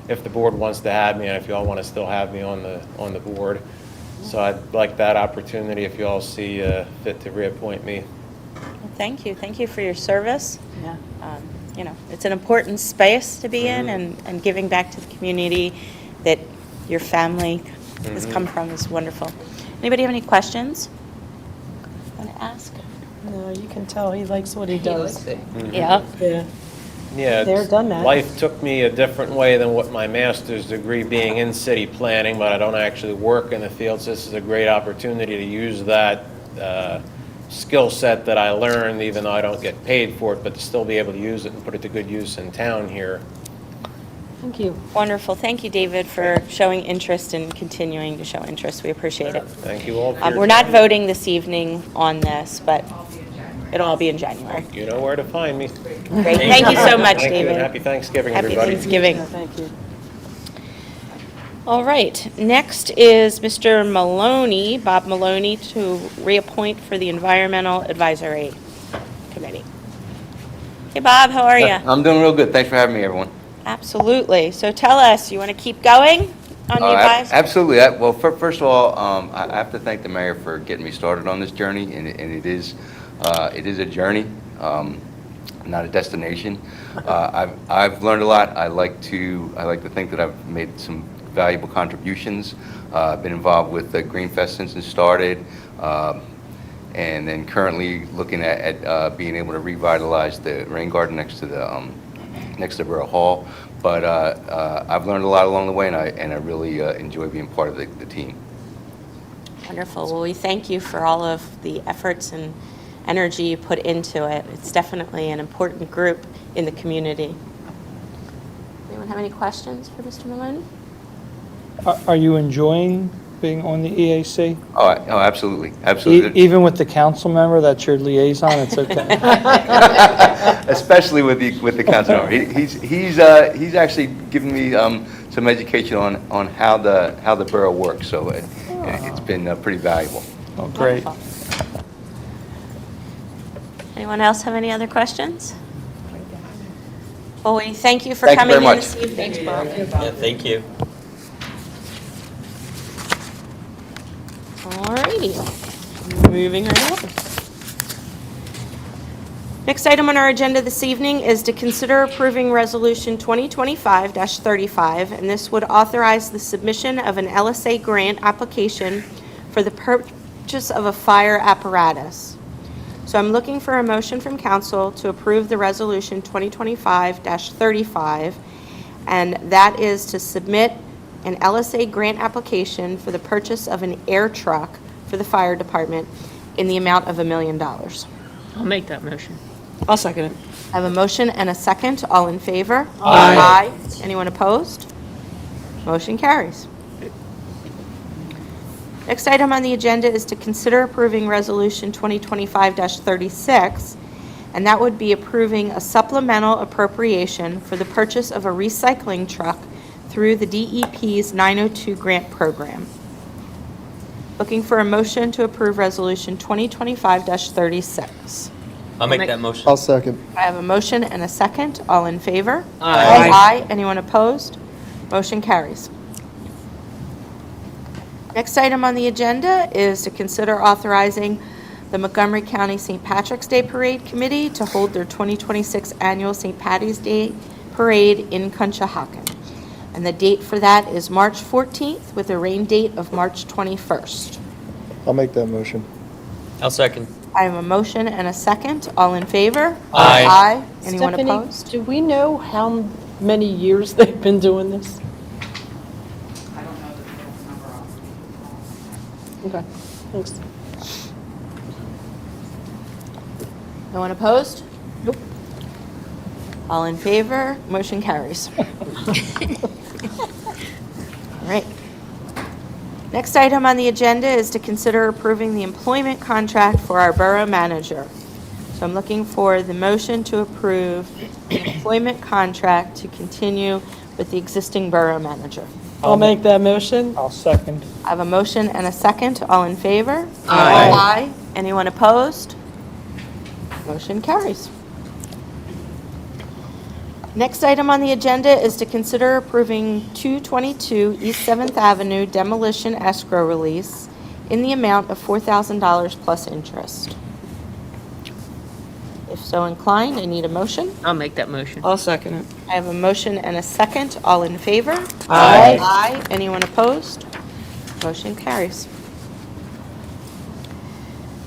If the board wants to have me, and if you all want to still have me on the board. So I'd like that opportunity if you all see fit to reappoint me. Thank you. Thank you for your service. Yeah. It's an important space to be in, and giving back to the community that your family has come from is wonderful. Anybody have any questions? Want to ask? No, you can tell he likes what he does. Yeah. Yeah. Yeah, They're done that. life took me a different way than what my master's degree being in city planning, but I don't actually work in the field, so this is a great opportunity to use that skill set that I learned, even though I don't get paid for it, but to still be able to use it and put it to good use in town here. Thank you. Wonderful. Thank you, David, for showing interest and continuing to show interest. We appreciate it. Thank you all for your We're not time. voting this evening on this, but it'll all be in January. You know where to find me. Great. Thank you so much, Thank you, and David. happy Thanksgiving, Happy everybody. Thanksgiving. Thank you. All right, next is Mr. Maloney, Bob Maloney, to reappoint for the Environmental Advisory Committee. Hey, Bob, how are you? I'm doing real good. Thanks for having me, everyone. Absolutely. So tell us, you want to keep going on the advisory? Absolutely. Well, first of all, I have to thank the mayor for getting me started on this journey, and it is a journey, not a destination. I've learned a lot. I like to think that I've made some valuable contributions. I've been involved with the Green Fest since it started, and then currently looking at being able to revitalize the rain garden next to Borough Hall. But I've learned a lot along the way, and I really enjoy being part of the team. Wonderful. Well, we thank you for all of the efforts and energy you put into it. It's definitely an important group in the community. Anyone have any questions for Mr. Maloney? Are you enjoying being on the EAC? Oh, absolutely, absolutely. Even with the council member that's your liaison, it's okay? Especially with the council member. He's actually given me some education on how the borough works, so it's been pretty valuable. Oh, great. Wonderful. Anyone else have any other questions? Well, we thank you for Thank you coming very in much. this evening. Yeah, thank you. Alrighty, moving right on. Next item on our agenda this evening is to consider approving Resolution 2025-35, and this would authorize the submission of an LSA grant application for the purchase of a fire apparatus. So I'm looking for a motion from council to approve the Resolution 2025-35, and that is to submit an LSA grant application for the purchase of an air truck for the fire department in the amount of $1 million. I'll make that motion. I'll second it. I have a motion and a second. All in favor? Aye. Anyone opposed? Motion carries. Next item on the agenda is to consider approving Resolution 2025-36, and that would be approving a supplemental appropriation for the purchase of a recycling truck through the DEP's 902 grant program. Looking for a motion to approve Resolution 2025-36. I'll make that motion. I'll second. I have a motion and a second. All in favor? Aye. Aye. Anyone opposed? Motion carries. Next item on the agenda is to consider authorizing the Montgomery County St. Patrick's Day Parade Committee to hold their 2026 annual St. Patty's Day Parade in Conshohocken. And the date for that is March 14th with a rain date of March 21st. I'll make that motion. I'll second. I have a motion and a second. All in favor? Aye. Aye. Anyone Stephanie, opposed? do we know how many years they've been doing this? I don't know the total number off. Okay, thanks. No one opposed? Nope. All in favor? Motion carries. All right. Next item on the agenda is to consider approving the employment contract for our borough manager. So I'm looking for the motion to approve the employment contract to continue with the existing borough manager. I'll make that motion. I'll second. I have a motion and a second. All in favor? Aye. Aye. Anyone opposed? Motion carries. Next item on the agenda is to consider approving 222 East 7th Avenue demolition escrow release in the amount of $4,000 plus interest. If so inclined, I need a motion. I'll make that motion. I'll second it. I have a motion and a second. All in favor? Aye. Aye. Anyone opposed? Motion carries.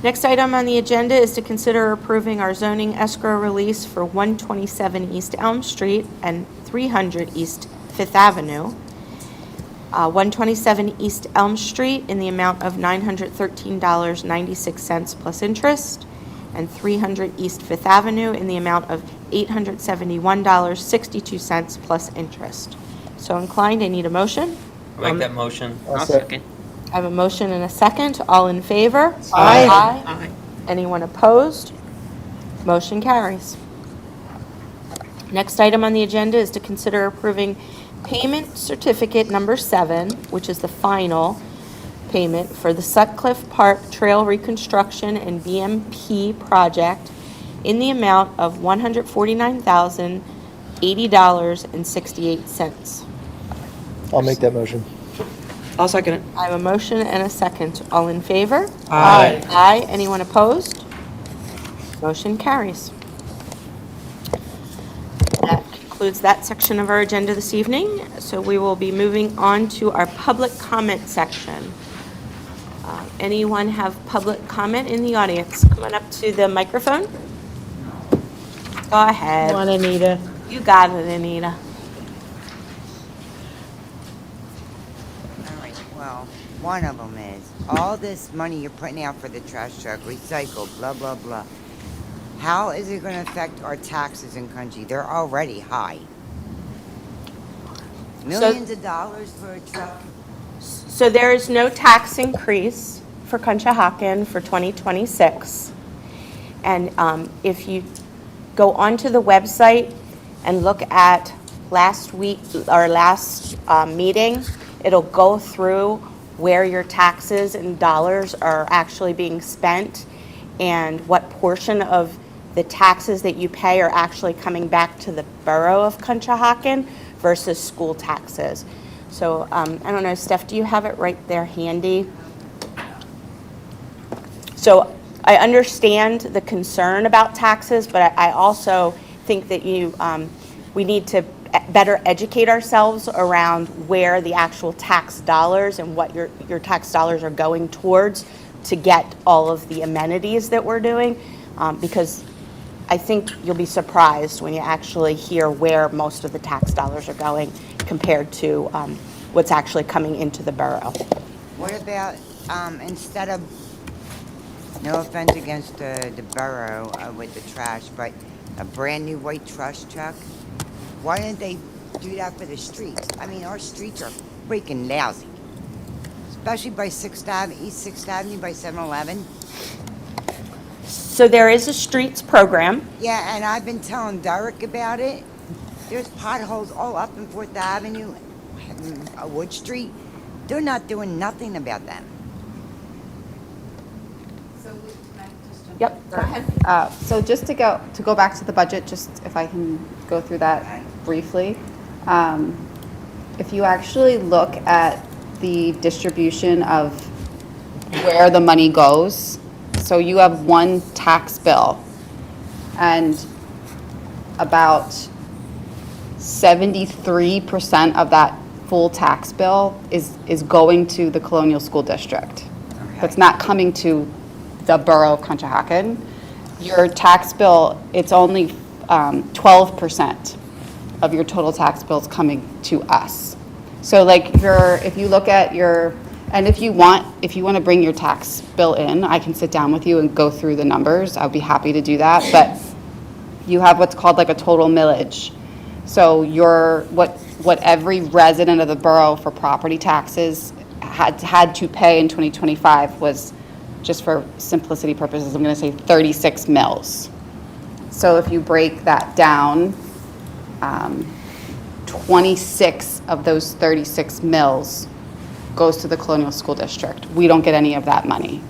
Next item on the agenda is to consider approving our zoning escrow release for 127 East Elm Street and 300 East Fifth Avenue. 127 East Elm Street in the amount of $913.96 plus interest, and 300 East Fifth Avenue in the amount of $871.62 plus interest. So inclined, I need a motion. I'll make that motion. I'll second. I have a motion and a second. All in favor? Aye. Aye. Anyone opposed? Motion carries. Next item on the agenda is to consider approving payment certificate number 7, which is the final payment for the Sutcliffe Park Trail Reconstruction and BMP project in the amount of $80.68. I'll make that motion. I'll second it. I have a motion and a second. All in favor? Aye. Aye. Anyone opposed? Motion carries. That concludes that section of our agenda this evening. So we will be moving on to our public comment section. Anyone have public comment in the audience? Come on up to the microphone. Go ahead. Come on, Anita. You got it, Anita. All right, well, one of them is, all this money you're putting out for the trash truck, recycle, blah, blah, blah. How is it going to affect our taxes in country? They're already high. Millions of dollars for a truck. So there is no tax increase for Conshohocken for 2026. And if you go onto the website and look at last week, or last meeting, it'll go through where your taxes and dollars are actually being spent and what portion of the taxes that you pay are actually coming back to the Borough of Conshohocken versus school taxes. So I don't know, Steph, do you have it right there handy? So I understand the concern about taxes, but I also think that we need to better educate ourselves around where the actual tax dollars and what your tax dollars are going towards to get all of the amenities that we're doing, because I think you'll be surprised when you actually hear where most of the tax dollars are going compared to what's actually coming into the borough. What about, instead of, no offense against the borough with the trash, but a brand new white trash truck, why didn't they do that for the streets? I mean, our streets are freaking lousy, especially by 6th Avenue, East 6th Avenue by 7-Eleven. So there is a streets program. Yeah, and I've been telling Derek about it. There's potholes all up in 4th Avenue, Wood Street. They're not doing nothing about them. Yep, go ahead. So just to go back to the budget, just if I can go through that briefly. If you actually look at the distribution of where the money goes, so you have one tax bill, and about 73% of that full tax bill is going to the Colonial School District. Okay. It's not coming to the Borough of Conshohocken. Your tax bill, it's only 12% of your total tax bill is coming to us. So like if you look at your, and if you want to bring your tax bill in, I can sit down with you and go through the numbers. I'd be happy to do that. But you have what's called like a total millage. So what every resident of the borough for property taxes had to pay in 2025 was, just for simplicity purposes, I'm going to say 36 mills. So if you break that down, 26 of those 36 mills goes to the Colonial School District. We don't get any of that money.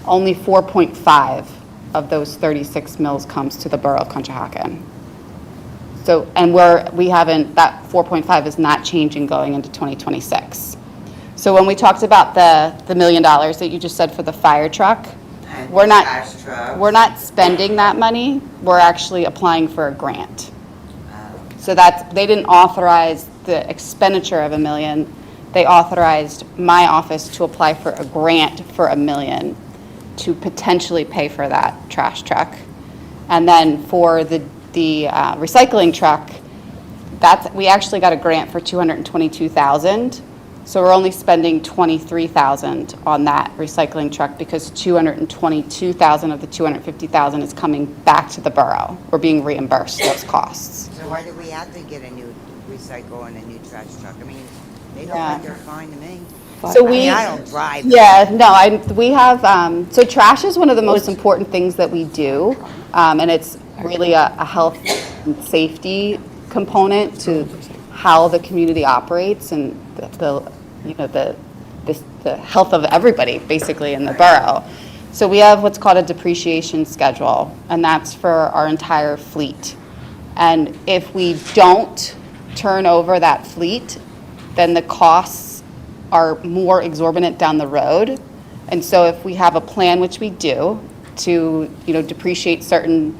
Only 4.5 of those 36 mills comes to the Borough of Conshohocken. So, and that 4.5 is not changing going into 2026. So when we talked about the $1 million that you just said for the fire truck, And we're trash trucks. not spending that money. We're actually applying for a grant. So they didn't authorize the expenditure of $1 million. They authorized my office to apply for a grant for $1 million to potentially pay for that trash truck. And then for the recycling truck, we actually got a grant for $222,000. So we're only spending $23,000 on that recycling truck because $222,000 of the $250,000 is coming back to the borough. We're being reimbursed those costs. So why do we have to get a new recycle and a new trash truck? I mean, they don't Yeah. think they're fine to me. So I don't drive. Yeah, no, we have, so trash is one of the most important things that we do. And it's really a health and safety component to how the community operates and the health of everybody, basically, in the borough. So we have what's called a depreciation schedule, and that's for our entire fleet. And if we don't turn over that fleet, then the costs are more exorbitant down the road. And so if we have a plan, which we do, to, depreciate certain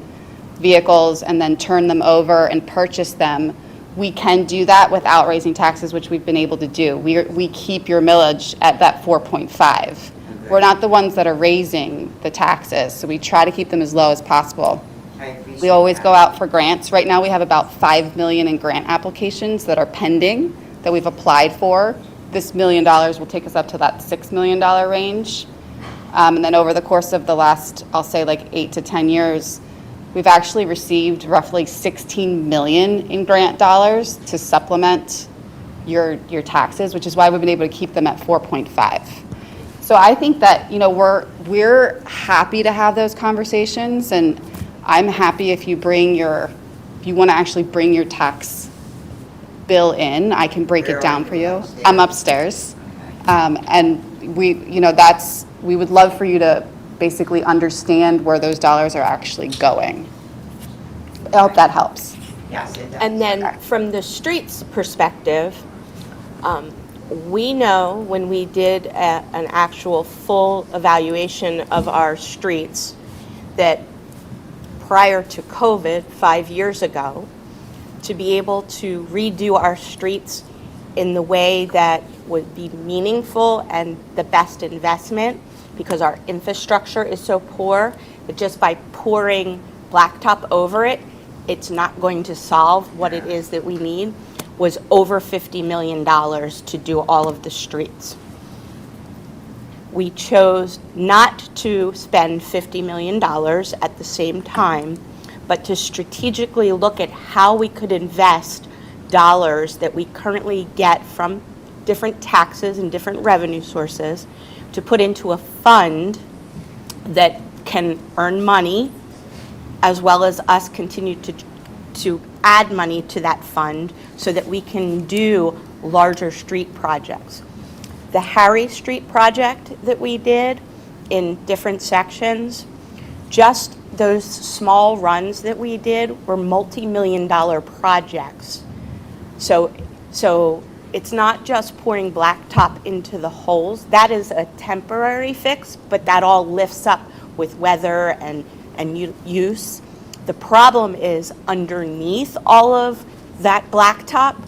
vehicles and then turn them over and purchase them, we can do that without raising taxes, which we've been able to do. We keep your millage at that 4.5. We're not the ones that are raising the taxes, so we try to keep them as low as possible. We always go out for grants. Right now, we have about 5 million in grant applications that are pending, that we've applied for. This $1 million will take us up to that $6 million range. And then over the course of the last, I'll say like 8 to 10 years, we've actually received roughly 16 million in grant dollars to supplement your taxes, which is why we've been able to keep them at 4.5. So I think that, we're happy to have those conversations, and I'm happy if you want to actually bring your tax bill in, I can break it down for you. I'm upstairs. And we would love for you to basically understand where those dollars are actually going. I hope that helps. Yes, it does. And then from the streets perspective, we know when we did an actual full evaluation of our streets that prior to COVID, 5 years ago, to be able to redo our streets in the way that would be meaningful and the best investment, because our infrastructure is so poor that just by pouring blacktop over it, it's not going to solve what it is that we need, was over $50 million to do all of the streets. We chose not to spend $50 million at the same time, but to strategically look at how we could invest dollars that we currently get from different taxes and different revenue sources to put into a fund that can earn money, as well as us continue to add money to that fund so that we can do larger street projects. The Harry Street project that we did in different sections, just those small runs that we did were multi-million-dollar projects. So it's not just pouring blacktop into the holes. That is a temporary fix, but that all lifts up with weather and use. The problem is underneath all of that blacktop,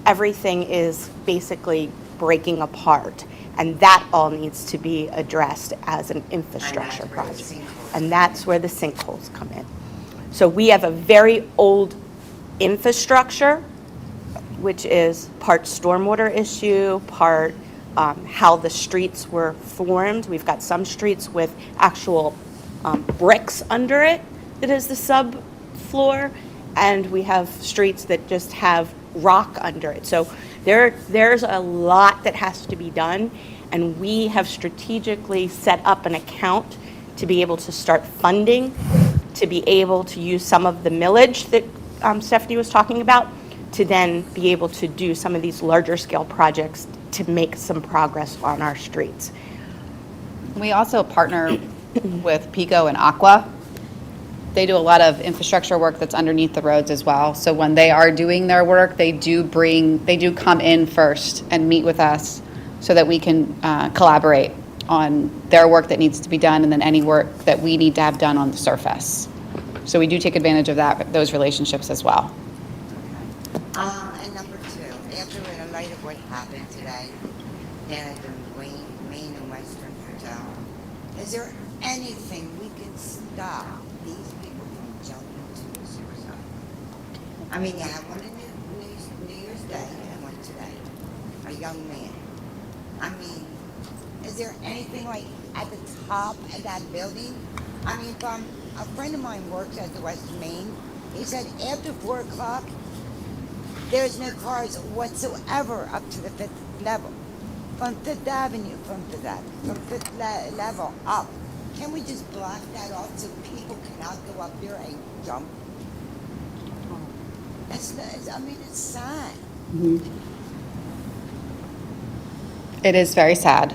everything is basically breaking apart. And that all needs to be addressed as an infrastructure project. And that's where the sinkholes come in. So we have a very old infrastructure, which is part stormwater issue, part how the streets were formed. We've got some streets with actual bricks under it that is the subfloor, and we have streets that just have rock under it. So there's a lot that has to be done, and we have strategically set up an account to be able to start funding, to be able to use some of the millage that Stephanie was talking about, to then be able to do some of these larger scale projects to make some progress on our streets. We also partner with Pico and Aqua. They do a lot of infrastructure work that's underneath the roads as well. So when they are doing their work, they do come in first and meet with us so that we can collaborate on their work that needs to be done and then any work that we need to have done on the surface. So we do take advantage of those relationships as well. And number two, after in light of what happened today down at the Main and Western Hotel, is there anything we can stop these people from jumping to suicide? I mean, you have one on New Year's Day and one today, a young man. I mean, is there anything like at the top of that building? I mean, a friend of mine works at the West Main. He said after 4 o'clock, there's no cars whatsoever up to the 5th level. From 5th Avenue, from 5th level up. Can we just block that off so people cannot go up there and jump? It's sad. Mm-hmm. It is very sad.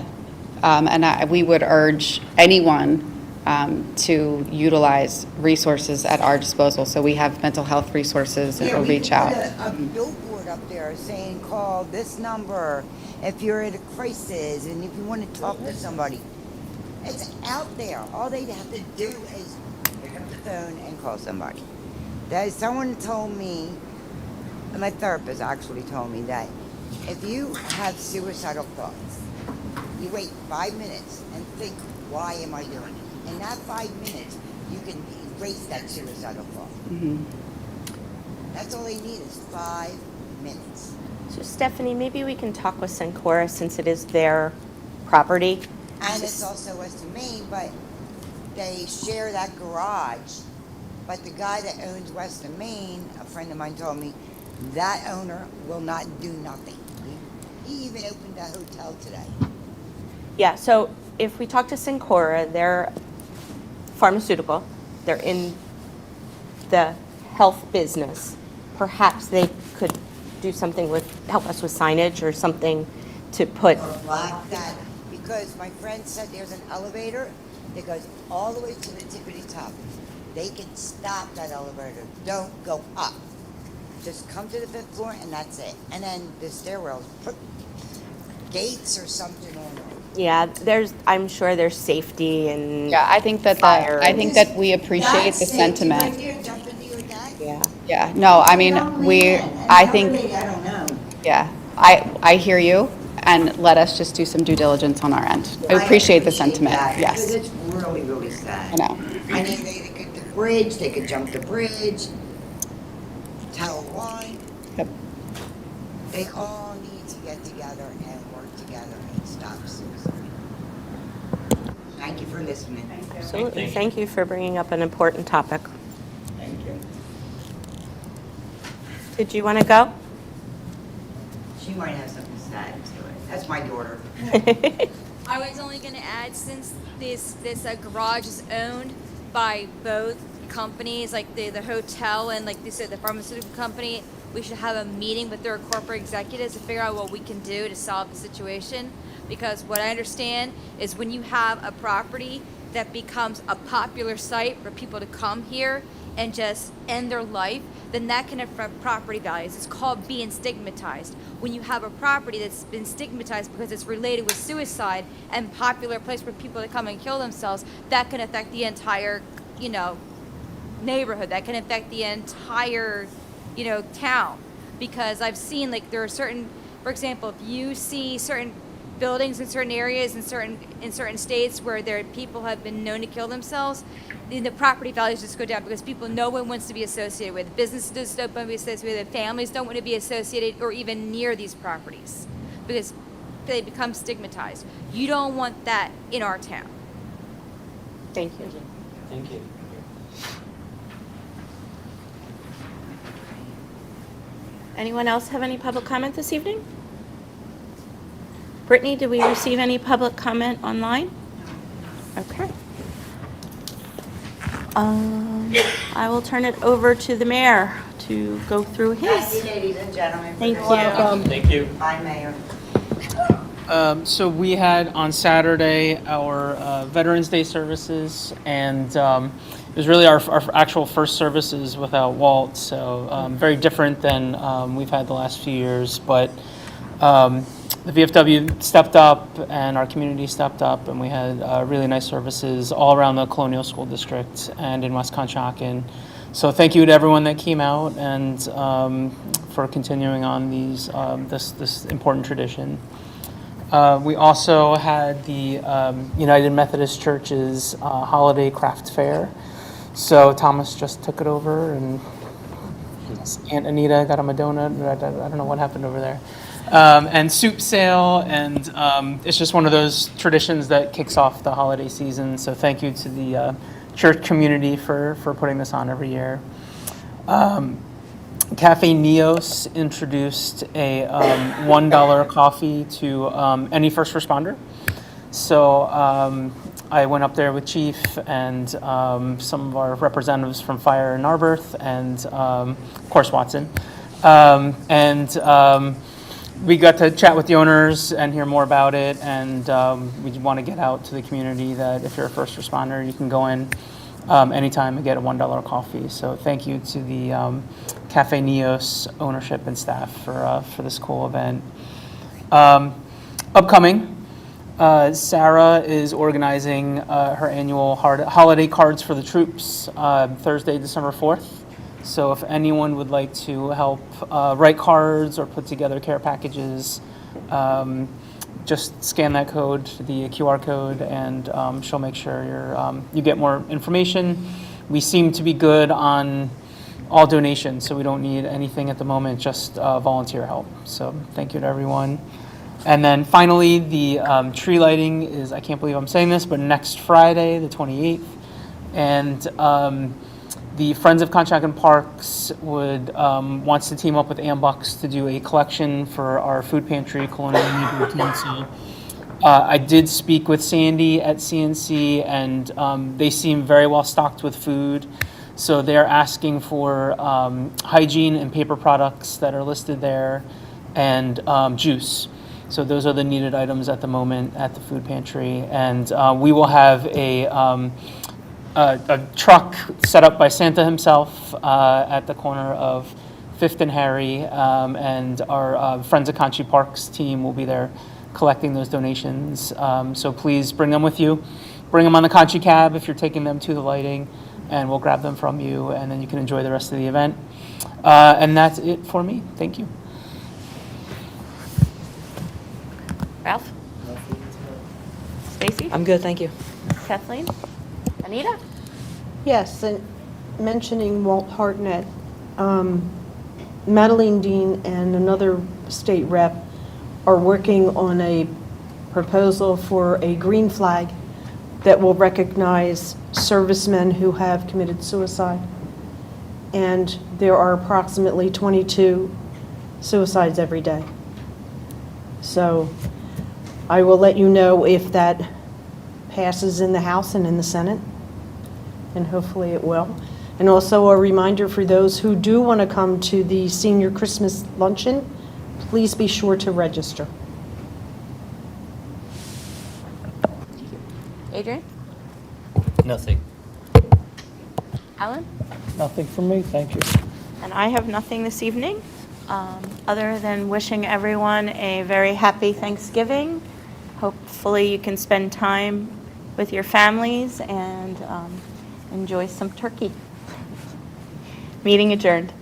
And we would urge anyone to utilize resources at our disposal. So we have mental health resources that will reach out. A billboard up there saying, call this number if you're at a crisis and if you want to talk to somebody. It's out there. All they have to do is pick up the phone and call somebody. Someone told me, my therapist actually told me that if you have suicidal thoughts, you wait 5 minutes and think, why am I doing it? In that 5 minutes, you can erase that suicidal thought. That's all they need is 5 minutes. So Stephanie, maybe we can talk with Cencora since it is their property. And it's also West of Main, but they share that garage. But the guy that owns West of Main, a friend of mine told me, that owner will not do nothing. He even opened a hotel today. Yeah, so if we talk to Cencora, they're pharmaceutical, they're in the health business. Perhaps they could do something help us with signage or something to put. Or block that, because my friend said there's an elevator that goes all the way to the tippity top. They can stop that elevator. Don't go up. Just come to the 5th floor and that's it. And then the stairwells, put gates or something on it. Yeah, I'm sure there's safety and. Yeah, I think that I think that we appreciate the sentiment. Right there, jump into your deck. Yeah. Yeah, no, I mean, I think, I don't know. yeah, I hear you, and let us just do some due diligence on our end. I appreciate the sentiment, that, yes. Because it's really, really sad. I know. I mean, they could the bridge, they could jump the bridge, Tower 1. Yep. They all need to get together and work together and stop suicide. Thank you for listening. Absolutely. Thank you for bringing up an important topic. Thank you. Did you want to go? She might have something to add to it. That's my daughter. I was only going to add, since this garage is owned by both companies, like the hotel and like they said, the pharmaceutical company, we should have a meeting with their corporate executives to figure out what we can do to solve the situation. Because what I understand is when you have a property that becomes a popular site for people to come here and just end their life, then that can affect property values. It's called being stigmatized. When you have a property that's been stigmatized because it's related with suicide and popular place for people to come and kill themselves, that can affect the entire, neighborhood. That can affect the entire, town. Because I've seen, like, there are certain, for example, if you see certain buildings in certain areas in certain states where people have been known to kill themselves, then the property values just go down because no one wants to be associated with it. Businesses don't want to be associated with it. Families don't want to be associated or even near these properties because they become stigmatized. You don't want that in our town. Thank you. Thank you. Anyone else have any public comment this evening? Brittany, did we receive any public comment online? Okay. I will turn it over to the mayor to go through his. Thank you, ladies and gentlemen. Thank you. Thank you. Bye, Mayor. So we had on Saturday our Veterans Day services, and it was really our actual first services without Walt, so very different than we've had the last few years. But the VFW stepped up and our community stepped up, and we had really nice services all around the Colonial School District and in West Conshohocken. So thank you to everyone that came out and for continuing on these this important tradition. We also had the United Methodist Church's holiday craft fair. So Thomas just took it over, and Aunt Anita got him a donut. I don't know what happened over there. And soup sale, and it's just one of those traditions that kicks off the holiday season. So thank you to the church community for putting this on every year. Cafe Neos introduced a $1 coffee to any first responder. So I went up there with Chief and some of our representatives from Fire and Narberth, and of course Watson. we got to chat with the owners and hear more about it, and we want to get out to the community that if you're a first responder, you can go in anytime and get a $1 coffee. So thank you to the Cafe Neos ownership and staff for this cool event. Upcoming, Sarah is organizing her annual holiday cards for the troops Thursday, December 4th. So if anyone would like to help write cards or put together care packages, just scan that code, the QR code, and she'll make sure you get more information. We seem to be good on all donations, so we don't need anything at the moment, just volunteer help. So thank you to everyone. And then finally, the tree lighting is, I can't believe I'm saying this, but next Friday, the 28th. And the Friends of Conshohocken Parks wants to team up with Ambucks to do a collection for our food pantry, Colonial Need Utensil. I did speak with Sandy at CNC, and they seem very well stocked with food. So they're asking for hygiene and paper products that are listed there, and juice. So those are the needed items at the moment at the food pantry. And we will have a truck set up by Santa himself at the corner of 5th and Harry, and our Friends of Conchi Parks team will be there collecting those donations. So please bring them with you. Bring them on the Conchi cab if you're taking them to the lighting, and we'll grab them from you, and then you can enjoy the rest of the event. And that's it for me. Thank you. Ralph? Stacy? I'm good, thank you. Kathleen? Anita? Yes, and mentioning Walt Hartnett, Madeline Dean and another state rep are working on a proposal for a green flag that will recognize servicemen who have committed suicide. And there are approximately 22 suicides every day. So I will let you know if that passes in the House and in the Senate, and hopefully it will. And also a reminder for those who do want to come to the senior Christmas luncheon, please be sure to register. Adrian? Nothing. Alan? Nothing from me, thank you. And I have nothing this evening, other than wishing everyone a very happy Thanksgiving. Hopefully you can spend time with your families and enjoy some turkey. Meeting adjourned.